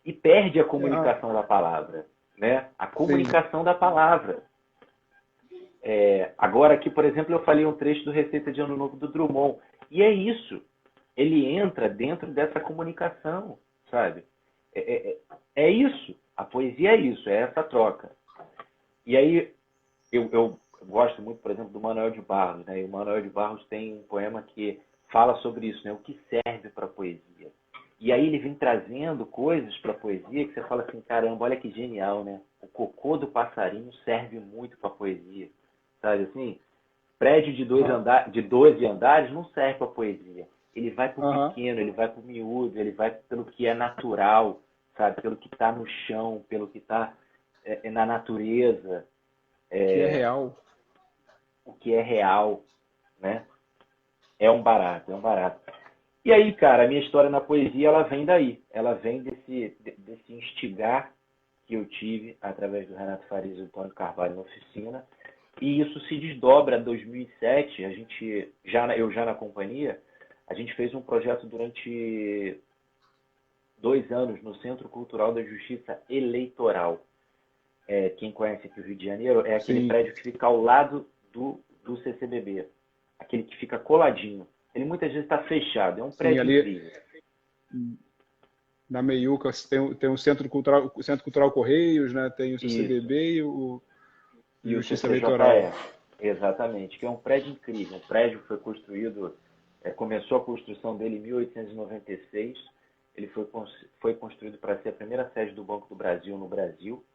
e perde a comunicação da palavra, né? A comunicação da palavra. Agora aqui, por exemplo, eu falei um trecho do Receita de Ano Novo do Drummond. E é isso. Ele entra dentro dessa comunicação, sabe? É isso. A poesia é isso, é essa troca. E aí, eu gosto muito, por exemplo, do Manuel de Barros, né? E o Manuel de Barros tem um poema que fala sobre isso, né? O que serve para a poesia. E aí ele vem trazendo coisas para a poesia que você fala assim, caramba, olha que genial, né? O cocô do passarinho serve muito para a poesia. Sabe assim? Prédio de 12 andares não serve para poesia. Ele vai para o pequeno, ele vai para o miúdo, ele vai pelo que é natural, sabe? Pelo que está no chão, pelo que está na natureza. O que é real. O que é real, né? É um barato, é um barato. E aí, cara, a minha história na poesia, ela vem daí. Ela vem desse instigar que eu tive através do Renato Farias e do Antônio Carvalho na oficina. E isso se desdobra em 2007. Eu já na companhia, a gente fez um projeto durante 2 anos no Centro Cultural da Justiça Eleitoral. Quem conhece aqui o Rio de Janeiro, é aquele prédio que fica ao lado do CCBB. Aquele que fica coladinho. Ele muitas vezes está fechado. É um prédio incrível. Na Meiuca tem o Centro Cultural Correios, né? Tem o CCBB e o Justiça Eleitoral. Exatamente, que é um prédio incrível. Um prédio que foi construído, começou a construção dele em 1896. Ele foi construído para ser a primeira sede do Banco do Brasil no Brasil.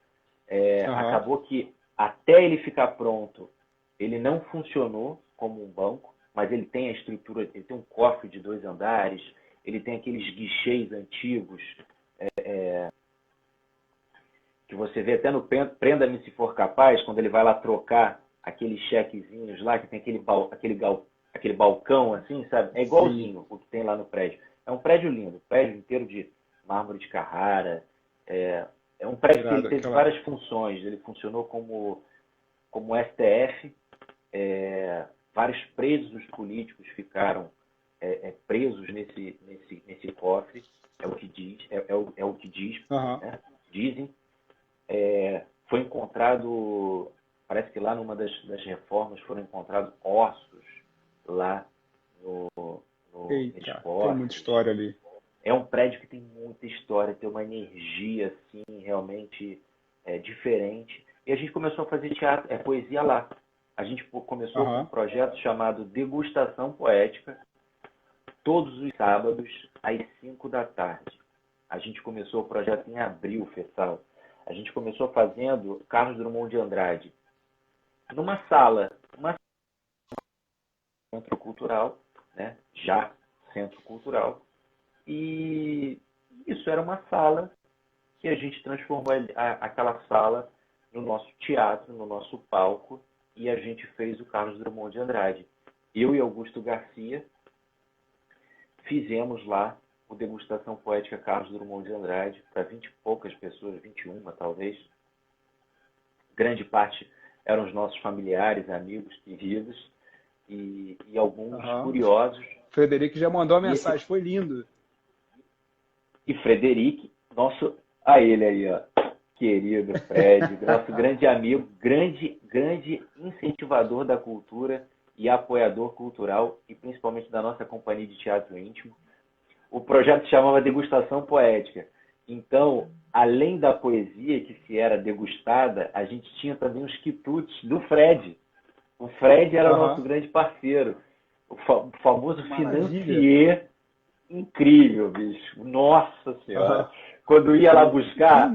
Acabou que, até ele ficar pronto, ele não funcionou como um banco, mas ele tem a estrutura, ele tem um cofre de 2 andares, ele tem aqueles guichês antigos, que você vê até no Prenda-me se for capaz, quando ele vai lá trocar aqueles chequezinhos lá, que tem aquele balcão assim, sabe? É igualzinho o que tem lá no prédio. É um prédio lindo, prédio inteiro de mármore de Carrara. É um prédio que ele teve várias funções. Ele funcionou como STF. Vários presos políticos ficaram presos nesse cofre. É o que diz. É o que diz. Né? Dizem. Foi encontrado, parece que lá numa das reformas foram encontrados ossos lá nesse cofre. Tem muita história ali. É um prédio que tem muita história, tem uma energia assim, realmente diferente. E a gente começou a fazer teatro, poesia lá. A gente começou com um projeto chamado Degustação Poética, todos os sábados, às 5 da tarde. A gente começou o projeto em abril, Fessal. A gente começou fazendo Carlos Drummond de Andrade numa sala, centro cultural, né? Já centro cultural. E isso era uma sala que a gente transformou aquela sala no nosso teatro, no nosso palco, e a gente fez o Carlos Drummond de Andrade. Eu e Augusto Garcia fizemos lá o Degustação Poética Carlos Drummond de Andrade para 20 e poucas pessoas, 21 talvez. Grande parte eram os nossos familiares, amigos, queridos e alguns Aham. curiosos. Frederico já mandou a E, esse, mensagem, foi lindo. e Frederico, nosso, a ele aí, ó, querido Fred, nosso grande amigo, grande incentivador da cultura e apoiador cultural e principalmente da nossa companhia de teatro íntimo. O projeto se chamava Degustação Poética. Então, além da poesia que se era degustada, a gente tinha também os quitutes do Fred. O Fred era o nosso grande parceiro. O famoso financier incrível, bicho. Nossa Senhora. Quando ia lá buscar,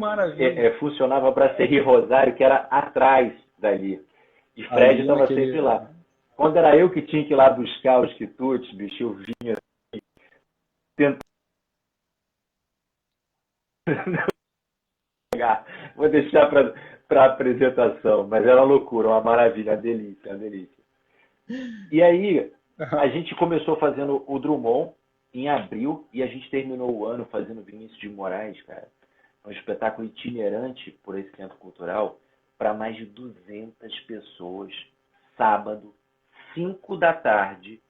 funcionava Brasserie Rosário, que era atrás dali. E Fred estava sempre lá. Quando era eu que tinha que ir lá buscar os quitutes, bicho, eu vinha tentando. Vou deixar para a apresentação, mas era uma loucura, uma maravilha, uma delícia, uma delícia. E aí, a gente começou fazendo o Drummond em abril e a gente terminou o ano fazendo Vinícius de Moraes, cara. Um espetáculo itinerante por esse centro cultural para mais de 200 pessoas, sábado, 5 da tarde,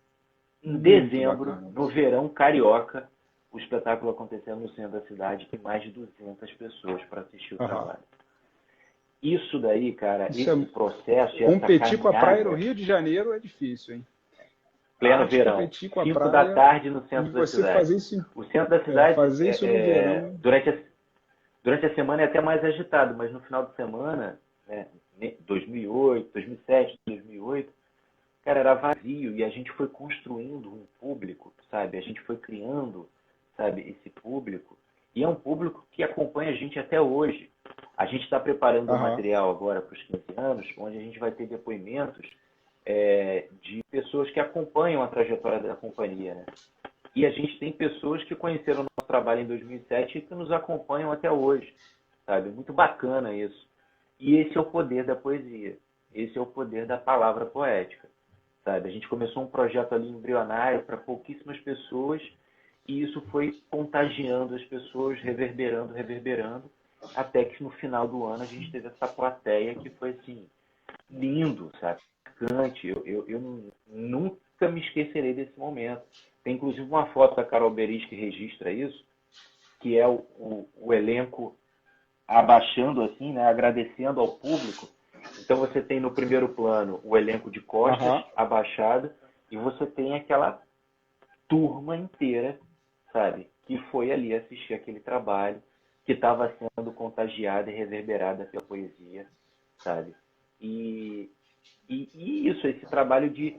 em dezembro, no verão carioca, o espetáculo acontecendo no centro da cidade e mais de 200 pessoas para assistir o trabalho. Isso daí, cara, esse processo... Competir com a praia no Rio de Janeiro é difícil, hein? Pleno verão, 5 da tarde no centro da cidade. Fazer isso, o centro da cidade, fazer isso no verão. Durante a semana é até mais agitado, mas no final de semana, né, 2008, 2007, 2008, cara, era vazio e a gente foi construindo um público, sabe? A gente foi criando, sabe, esse público. E é um público que acompanha a gente até hoje. A gente está preparando um material agora para os 15 anos, onde a gente vai ter depoimentos de pessoas que acompanham a trajetória da companhia, né? E a gente tem pessoas que conheceram o nosso trabalho em 2007 e que nos acompanham até hoje, sabe? Muito bacana isso. E esse é o poder da poesia. Esse é o poder da palavra poética, sabe? A gente começou um projeto ali embrionário para pouquíssimas pessoas e isso foi contagiando as pessoas, reverberando, até que no final do ano a gente teve essa plateia que foi assim, lindo, sabe? Marcante. Eu nunca me esquecerei desse momento. Tem inclusive uma foto da Carol Beris que registra isso, que é o elenco abaixando assim, né, agradecendo ao público. Então você tem no primeiro plano o elenco de costas abaixado e você tem aquela turma inteira, sabe, que foi ali assistir aquele trabalho, que estava sendo contagiada e reverberada pela poesia, sabe? E isso, esse trabalho de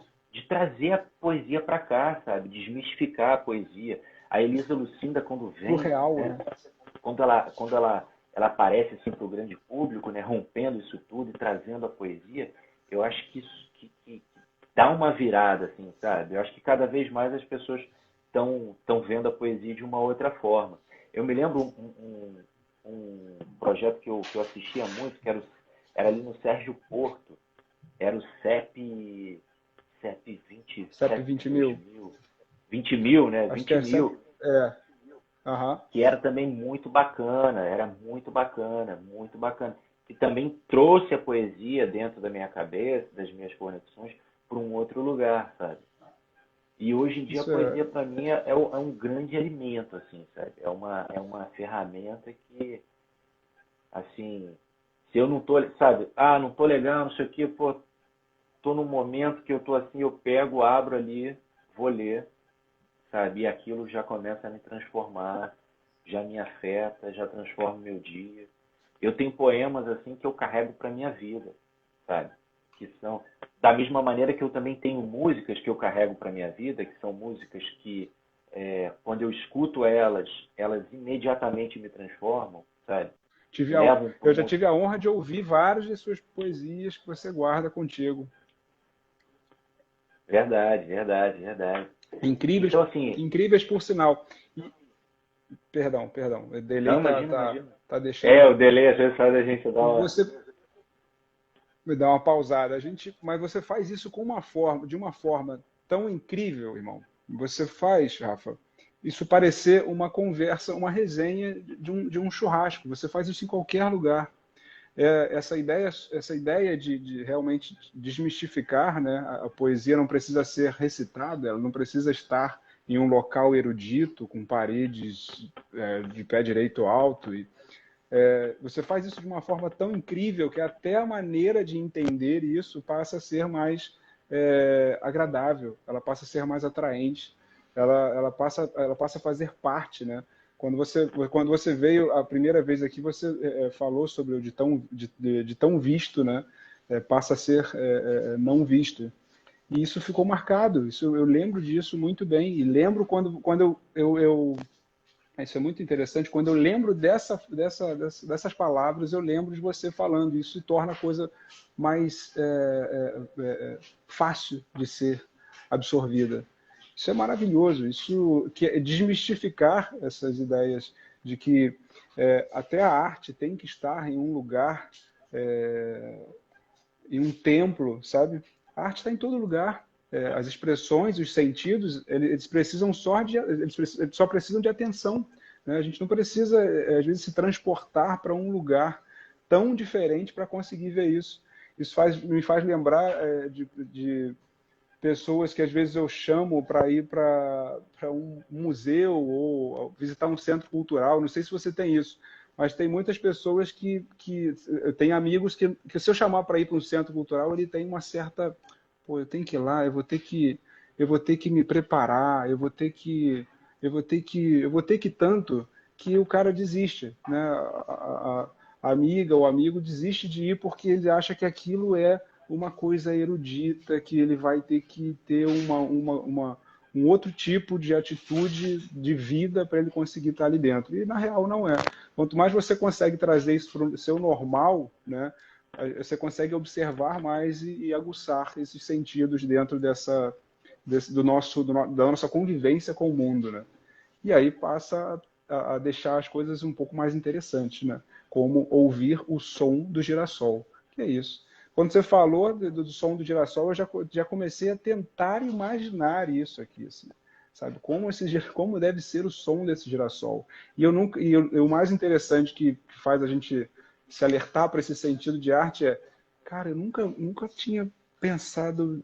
trazer a poesia para cá, sabe? Desmistificar a poesia. A Elisa Lucinda, quando vem, real, né? Quando ela aparece assim para o grande público, né? Rompendo isso tudo e trazendo a poesia, eu acho que isso que dá uma virada, assim, sabe? Eu acho que cada vez mais as pessoas estão vendo a poesia de uma outra forma. Eu me lembro um projeto que eu assistia muito, que era ali no Sérgio Porto, era o CEP 20 mil. 20 mil, né? Acho 20 que mil. Que era também muito bacana, muito bacana. E também trouxe a poesia dentro da minha cabeça, das minhas conexões, para um outro lugar, sabe? E hoje em dia a poesia para mim é um grande alimento, assim, sabe? É uma ferramenta que, assim, se eu não tô, sabe? Não tô legal, não sei o quê, pô, tô num momento que eu tô assim, eu pego, abro ali, vou ler, sabe? E aquilo já começa a me transformar, já me afeta, já transforma o meu dia. Eu tenho poemas assim que eu carrego para minha vida, sabe? Que são da mesma maneira que eu também tenho músicas que eu carrego para minha vida, que são músicas que quando eu escuto elas imediatamente me transformam, sabe? Eu já tive a honra de ouvir várias de suas poesias que você guarda contigo. Verdade. Incríveis, então, assim, incríveis por sinal. Perdão. O delay tá deixando. O delay às vezes faz a gente dar uma... Você me dá uma pausada. Mas você faz isso de uma forma tão incrível, irmão. Você faz, Rafa, isso parecer uma conversa, uma resenha de um churrasco. Você faz isso em qualquer lugar. essa ideia de realmente desmistificar, né? A poesia não precisa ser recitada, ela não precisa estar em um local erudito, com paredes de pé direito alto. Você faz isso de uma forma tão incrível que até a maneira de entender isso passa a ser mais agradável, ela passa a ser mais atraente, ela passa a fazer parte, né? Quando você veio a primeira vez aqui, você falou sobre o de tão visto, né? Passa a ser não visto. E isso ficou marcado. Eu lembro disso muito bem. E lembro quando isso é muito interessante. Quando eu lembro dessas palavras, eu lembro de você falando. Isso se torna a coisa mais fácil de ser absorvida. Isso é maravilhoso. Isso que é desmistificar essas ideias de que até a arte tem que estar em um lugar, em um templo, sabe? A arte está em todo lugar. As expressões, os sentidos, eles só precisam de atenção, né? A gente não precisa, às vezes, se transportar para um lugar tão diferente para conseguir ver isso. Isso me faz lembrar de pessoas que às vezes eu chamo para ir para um museu ou visitar um centro cultural. Não sei se você tem isso, mas tem muitas pessoas que eu tenho amigos que se eu chamar para ir para um centro cultural, ele tem uma certa, pô, eu tenho que ir lá, eu vou ter que me preparar, eu vou ter que tanto que o cara desiste, né? A amiga ou o amigo desiste de ir porque ele acha que aquilo é uma coisa erudita, que ele vai ter que ter um outro tipo de atitude de vida para ele conseguir estar ali dentro. E na real não é. Quanto mais você consegue trazer isso para o seu normal, né, você consegue observar mais e aguçar esses sentidos dentro da nossa convivência com o mundo, né? E aí passa a deixar as coisas um pouco mais interessantes, né? Como ouvir o som do girassol. Que é isso. Quando você falou do som do girassol, eu já comecei a tentar imaginar isso aqui, assim, sabe? Como deve ser o som desse girassol. O mais interessante que faz a gente se alertar para esse sentido de arte cara, eu nunca tinha pensado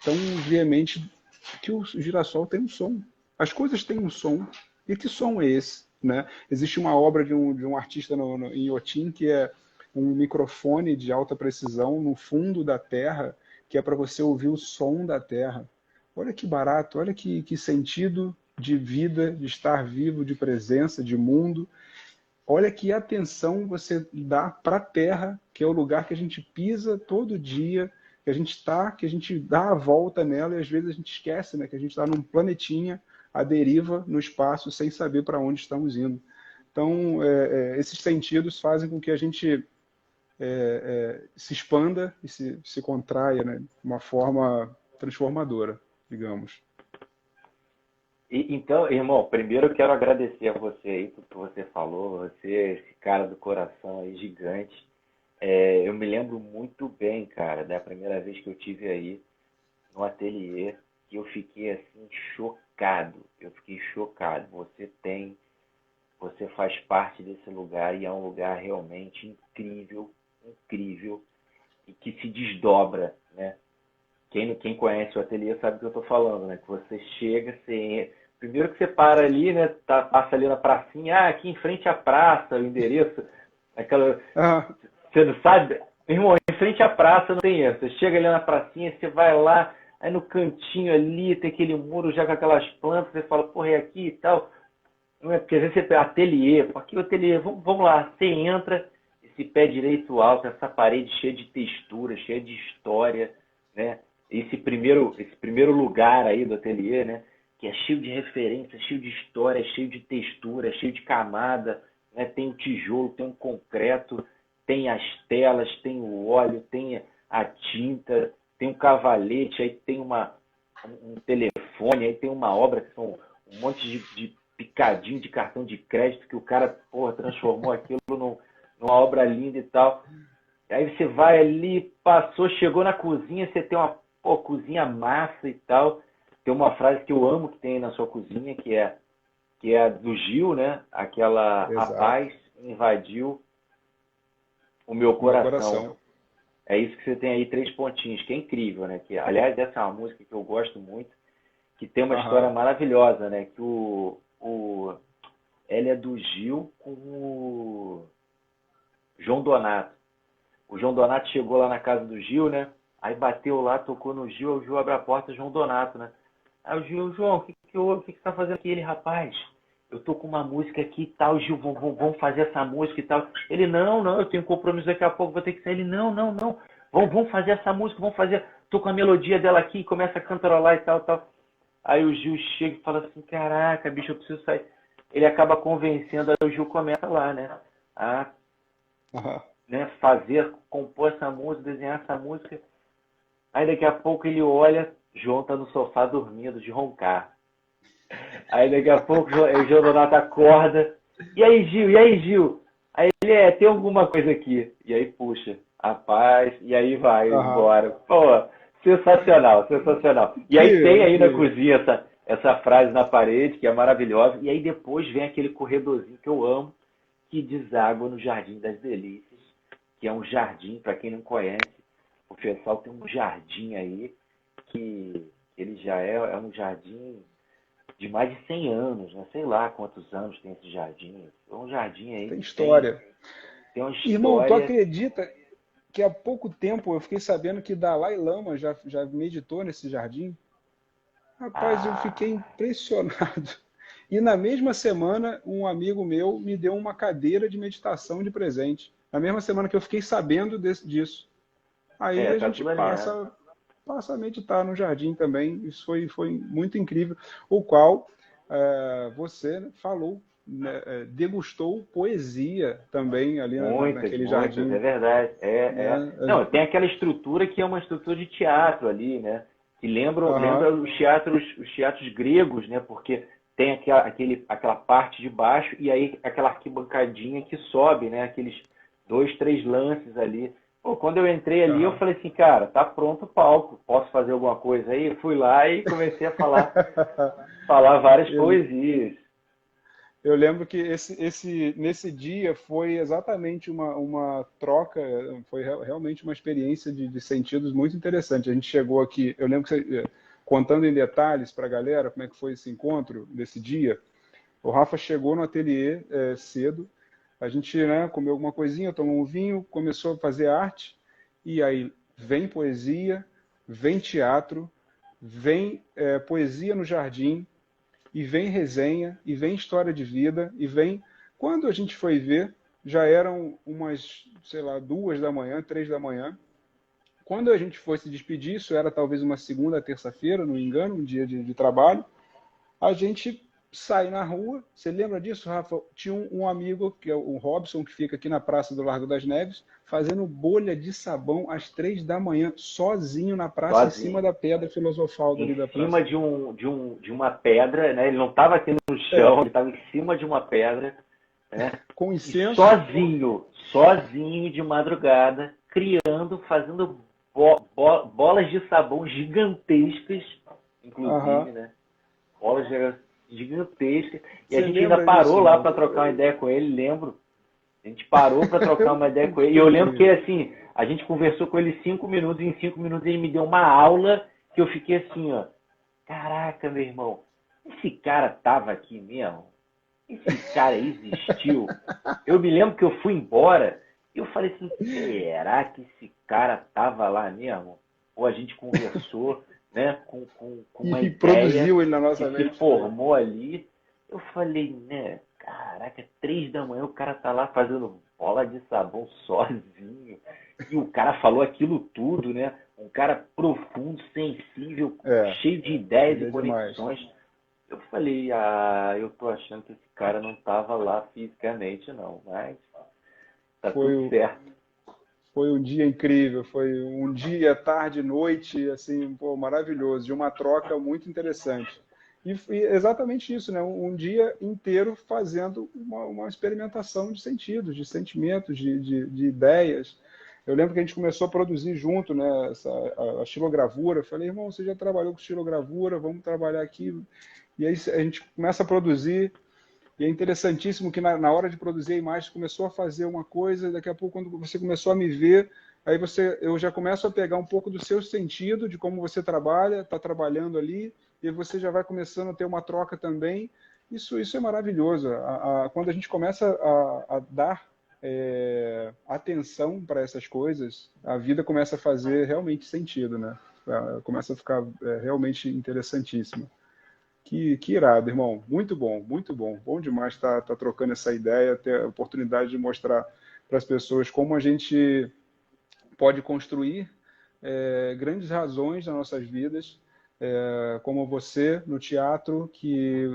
tão veemente que o girassol tem um som. As coisas têm um som. E que som é esse? Né? Existe uma obra de um artista em Inhotim que é um microfone de alta precisão no fundo da Terra, que é para você ouvir o som da Terra. Olha que barato, olha que sentido de vida, de estar vivo, de presença, de mundo. Olha que atenção você dá para a Terra, que é o lugar que a gente pisa todo dia, que a gente está, que a gente dá a volta nela e às vezes a gente esquece, né, que a gente está num planetinha à deriva no espaço sem saber para onde estamos indo. Então, esses sentidos fazem com que a gente se expanda e se contraia, né, de uma forma transformadora, digamos. Então, irmão, primeiro eu quero agradecer a você aí por que você falou, você, esse cara do coração aí gigante. Eu me lembro muito bem, cara, da primeira vez que eu tive aí no ateliê, que eu fiquei assim chocado. Eu fiquei chocado. Você faz parte desse lugar e é um lugar realmente incrível, incrível e que se desdobra, né? Quem conhece o ateliê sabe do que eu estou falando, né? Que você chega, primeiro que você para ali, né? Passa ali na pracinha, aqui em frente à praça, o endereço, aquela. Você não sabe? Irmão, em frente à praça não tem isso. Você chega ali na pracinha, você vai lá, aí no cantinho ali tem aquele muro já com aquelas plantas, você fala, porra, é aqui e tal. Não é porque às vezes você tem ateliê, aqui o ateliê, vamos lá, você entra, esse pé direito alto, essa parede cheia de textura, cheia de história, né? Esse primeiro lugar aí do ateliê, né? Que é cheio de referência, cheio de história, cheio de textura, cheio de camada, né? Tem o tijolo, tem o concreto, tem as telas, tem o óleo, tem a tinta, tem um cavalete, aí tem um telefone, aí tem uma obra que são um monte de picadinho de cartão de crédito que o cara, porra, transformou aquilo numa obra linda e tal. Aí você vai ali, passou, chegou na cozinha, você tem uma cozinha massa e tal. Tem uma frase que eu amo que tem aí na sua cozinha, que é do Gil, né? Aquela, Exato. a paz invadiu O Meu Meu Coração. coração. É isso que você tem aí, 3 pontinhos, que é incrível, né? Que, aliás, essa é uma música que eu gosto muito, que tem uma história Aham. maravilhosa, né? Que ela é do Gil com o João Donato. O João Donato chegou lá na casa do Gil, né? Aí bateu lá, tocou no Gil, o Gil abre a porta, João Donato, né? Aí o Gil, João, o que você tá fazendo aqui? Ele, rapaz, eu tô com uma música aqui e tal, Gil, vamos fazer essa música e tal. Ele, não, eu tenho compromisso daqui a pouco, vou ter que sair. Ele, não, vamos fazer essa música, vamos fazer, tô com a melodia dela aqui, e começa a cantarolar e tal, tal. Aí o Gil chega e fala assim, caraca, bicho, eu preciso sair. Ele acaba convencendo, aí o Gil começa lá, né? A, Aham. né, fazer, compor essa música, desenhar essa música. Aí daqui a pouco ele olha, João tá no sofá dormindo, de roncar. Aí daqui a pouco o João Donato acorda. E aí, Gil? E aí, Gil? Aí ele, tem alguma coisa aqui. E aí puxa, rapaz, e aí vai Aham. embora. Pô, sensacional, sensacional. E aí tem aí na Que... cozinha essa frase na parede, que é maravilhosa. E aí depois vem aquele corredorzinho que eu amo, que deságua no Jardim das Delícias, que é um jardim, para quem não conhece, o pessoal tem um jardim aí, que ele já é um jardim de mais de 100 anos, né? Sei lá quantos anos tem esse jardim. É um jardim aí Tem que história. tem uma Irmão, tu história. acredita que há pouco tempo eu fiquei sabendo que Dalai Lama já meditou nesse jardim? Rapaz, eu fiquei Ah, impressionado. E na mesma semana, um amigo meu me deu uma cadeira de meditação de presente. Na mesma semana que eu fiquei sabendo disso. Aí a tá gente tudo alinhado. passa a meditar no jardim também. Isso foi muito incrível. O qual você falou, né, degustou poesia também ali Muitas, naquele muitas, é jardim. verdade. Né? Não, tem aquela estrutura que é uma estrutura de teatro ali, né? Que lembra Aham, os teatros gregos, né? Porque tem aquela parte de baixo e aí aquela arquibancadinha que sobe, né? Aqueles 2, 3 lances ali. Pô, quando eu entrei ali, eu aham. falei assim, cara, tá pronto o palco, posso fazer alguma coisa aí? Fui lá e comecei a falar várias Eu, poesias. Eu lembro que nesse dia foi exatamente uma troca, foi realmente uma experiência de sentidos muito interessante. A gente chegou aqui, eu lembro que você, contando em detalhes para a galera como é que foi esse encontro desse dia, o Rafa chegou no ateliê cedo, a gente, né, comeu alguma coisinha, tomou um vinho, começou a fazer arte, e aí vem poesia, vem teatro, vem poesia no jardim, e vem resenha, e vem história de vida, e vem. Quando a gente foi ver, já eram umas, sei lá, 2 da manhã, 3 da manhã. Quando a gente foi se despedir, isso era talvez uma segunda, terça-feira, não me engano, um dia de trabalho, a gente sai na rua. Você lembra disso, Rafa? Tinha um amigo, que é o Robson, que fica aqui na Praça do Largo das Neves, fazendo bolha de sabão às 3 da manhã, sozinho na praça, em cima Sozinho. da pedra filosofal Em dali da praça. cima de uma pedra, né? Ele não estava aqui no chão, É, ele estava em cima de uma pedra, né? com E incenso. sozinho de madrugada, criando, fazendo bolas de sabão gigantescas, Aham. inclusive, né? Bolas gigantescas. E a Você gente ainda lembra parou disso, lá irmão? para trocar uma ideia com ele, lembro. A gente parou para trocar uma ideia com ele. E Foi eu lembro que, incrível. assim, a gente conversou com ele 5 minutos, e em 5 minutos ele me deu uma aula que eu fiquei assim, ó. Caraca, meu irmão, esse cara tava aqui mesmo? Esse cara existiu? Eu me lembro que eu fui embora e eu falei assim, será que esse cara tava lá mesmo? Ou a gente conversou, né, com uma E ideia produziu ele na que nossa se mente. formou ali. Eu falei, né, caraca, 3 da manhã o cara tá lá fazendo bola de sabão sozinho. E o cara falou aquilo tudo, né? Um cara profundo, sensível, É, cheio de ideias ele e é demais. conexões. Eu falei, eu tô achando que esse cara não tava lá fisicamente, não, mas tá Foi, tudo certo. foi um dia incrível, foi um dia, tarde, noite, assim, pô, maravilhoso, de uma troca muito interessante. E exatamente isso, né? Um dia inteiro fazendo uma experimentação de sentidos, de sentimentos, de ideias. Eu lembro que a gente começou a produzir junto, né, a xilogravura. Eu falei, irmão, você já trabalhou com xilogravura, vamos trabalhar aqui. E aí a gente começa a produzir. E é interessantíssimo que na hora de produzir a imagem, começou a fazer uma coisa, daqui a pouco, quando você começou a me ver, aí eu já começo a pegar um pouco do seu sentido, de como você trabalha, está trabalhando ali, e você já vai começando a ter uma troca também. Isso é maravilhoso. Quando a gente começa a dar atenção para essas coisas, a vida começa a fazer realmente sentido, né? Começa a ficar realmente interessantíssima. Que irado, irmão. Muito bom, muito bom. Bom demais estar trocando essa ideia, ter a oportunidade de mostrar para as pessoas como a gente pode construir grandes razões nas nossas vidas, como você no teatro, que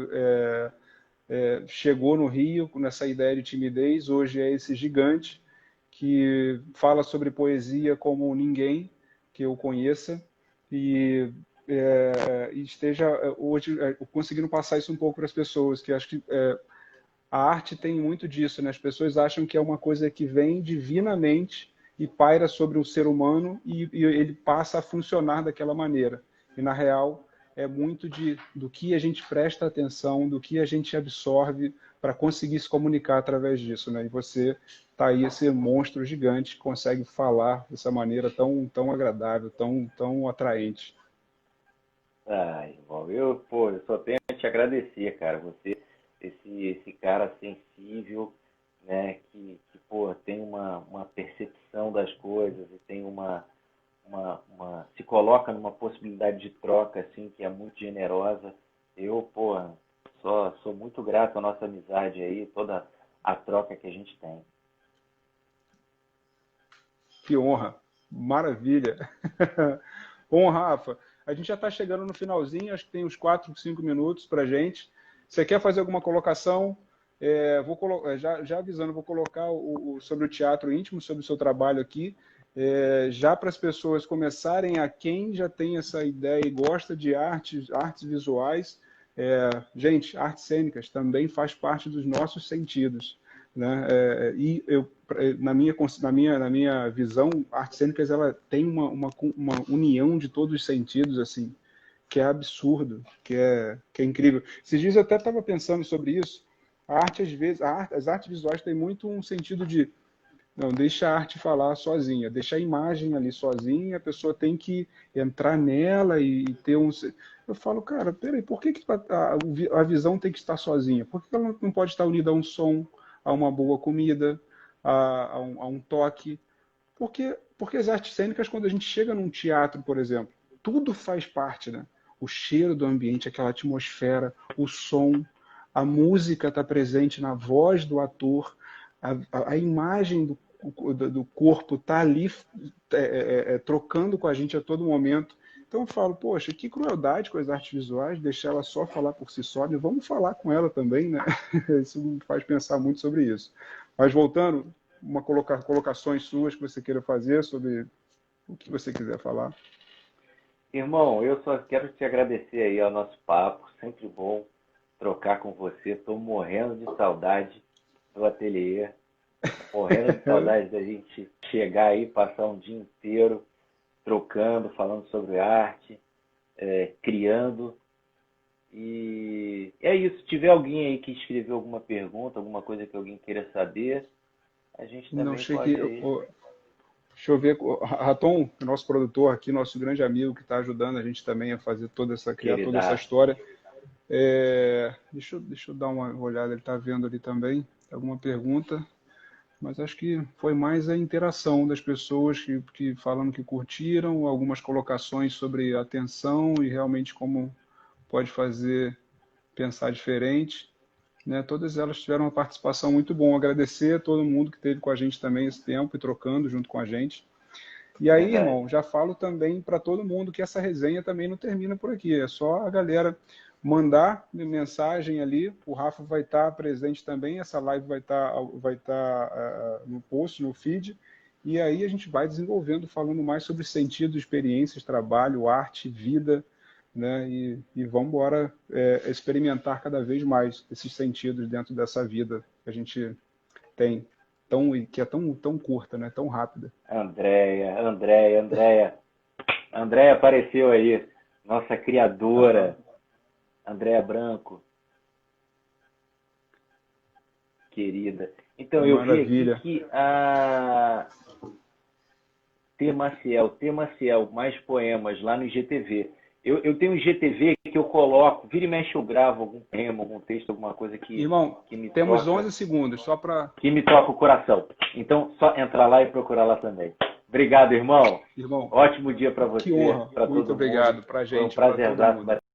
chegou no Rio com essa ideia de timidez, hoje é esse gigante que fala sobre poesia como ninguém que eu conheça e esteja hoje conseguindo passar isso um pouco para as pessoas, que acho que a arte tem muito disso, né? As pessoas acham que é uma coisa que vem divinamente e paira sobre o ser humano e ele passa a funcionar daquela maneira. E, na real, é muito do que a gente presta atenção, do que a gente absorve para conseguir se comunicar através disso, né? E você está aí, esse monstro gigante, que consegue falar dessa maneira tão agradável, tão atraente. Irmão, eu só tenho a te agradecer, cara. Você, esse cara sensível, né, pô, tem uma percepção das coisas e tem se coloca numa possibilidade de troca, assim, que é muito generosa. Pô, sou muito grato à nossa amizade aí, toda a troca que a gente tem. Que honra, maravilha. Bom, Rafa, a gente já está chegando no finalzinho, acho que tem uns 4, 5 minutos para a gente. Você quer fazer alguma colocação? Já avisando, vou colocar sobre o teatro íntimo, sobre o seu trabalho aqui, já para as pessoas começarem, quem já tem essa ideia e gosta de artes visuais, gente, artes cênicas também faz parte dos nossos sentidos, né? E na minha visão, artes cênicas ela tem uma união de todos os sentidos, assim, que é absurdo, que é incrível. Esses dias eu até estava pensando sobre isso. A arte, às vezes, as artes visuais têm muito um sentido de não, deixa a arte falar sozinha, deixa a imagem ali sozinha, a pessoa tem que entrar nela e ter um. Eu falo, cara, peraí, por que a visão tem que estar sozinha? Por que ela não pode estar unida a um som, a uma boa comida, a um toque? Porque as artes cênicas, quando a gente chega num teatro, por exemplo, tudo faz parte, né? O cheiro do ambiente, aquela atmosfera, o som, a música está presente na voz do ator, a imagem do corpo está ali trocando com a gente a todo momento. Então eu falo, poxa, que crueldade com as artes visuais, deixar ela só falar por si só, né? Vamos falar com ela também, né? Isso me faz pensar muito sobre isso. Mas voltando, colocações suas que você queira fazer sobre o que você quiser falar. Irmão, eu só quero te agradecer aí ao nosso papo, sempre bom trocar com você. Estou morrendo de saudade do ateliê, morrendo de saudade da gente chegar aí, passar um dia inteiro trocando, falando sobre arte, criando. E é isso. Se tiver alguém aí que escreveu alguma pergunta, alguma coisa que alguém queira saber, a gente Não também pode cheguei. aí. Deixa eu ver, Raton, nosso produtor aqui, nosso grande amigo que está ajudando a gente também a fazer criar toda essa Queridaço. história. Deixa eu dar uma olhada, ele está vendo ali também alguma pergunta, mas acho que foi mais a interação das pessoas que falando que curtiram, algumas colocações sobre atenção e realmente como pode fazer pensar diferente, né? Todas elas tiveram uma participação muito boa. Agradecer a todo mundo que esteve com a gente também esse tempo e trocando junto com a gente. E aí, Verdade. irmão, já falo também para todo mundo que essa resenha também não termina por aqui. É só a galera mandar mensagem ali. O Rafa vai estar presente também. Essa live vai estar no post, no feed. E aí a gente vai desenvolvendo, falando mais sobre sentido, experiências, trabalho, arte, vida, né? E vamos embora experimentar cada vez mais esses sentidos dentro dessa vida que a gente tem, que é tão curta, né? Tão rápida. Andréia apareceu aí, nossa criadora, Andréia Branco. querida. Então, eu vi Maravilha. aqui que a T. Maciel, mais poemas, lá no IGTV. Eu tenho um IGTV que eu coloco, vira e mexe eu gravo algum poema, algum texto, alguma coisa que, Irmão, que me temos toca, 11 segundos, só para... que me toca o coração. Então, só entrar lá e procurar lá também. Obrigado, irmão. Irmão, Ótimo dia para você. que honra. Pra todo Muito mundo. obrigado para a Foi um gente, para todo prazerzaço mundo.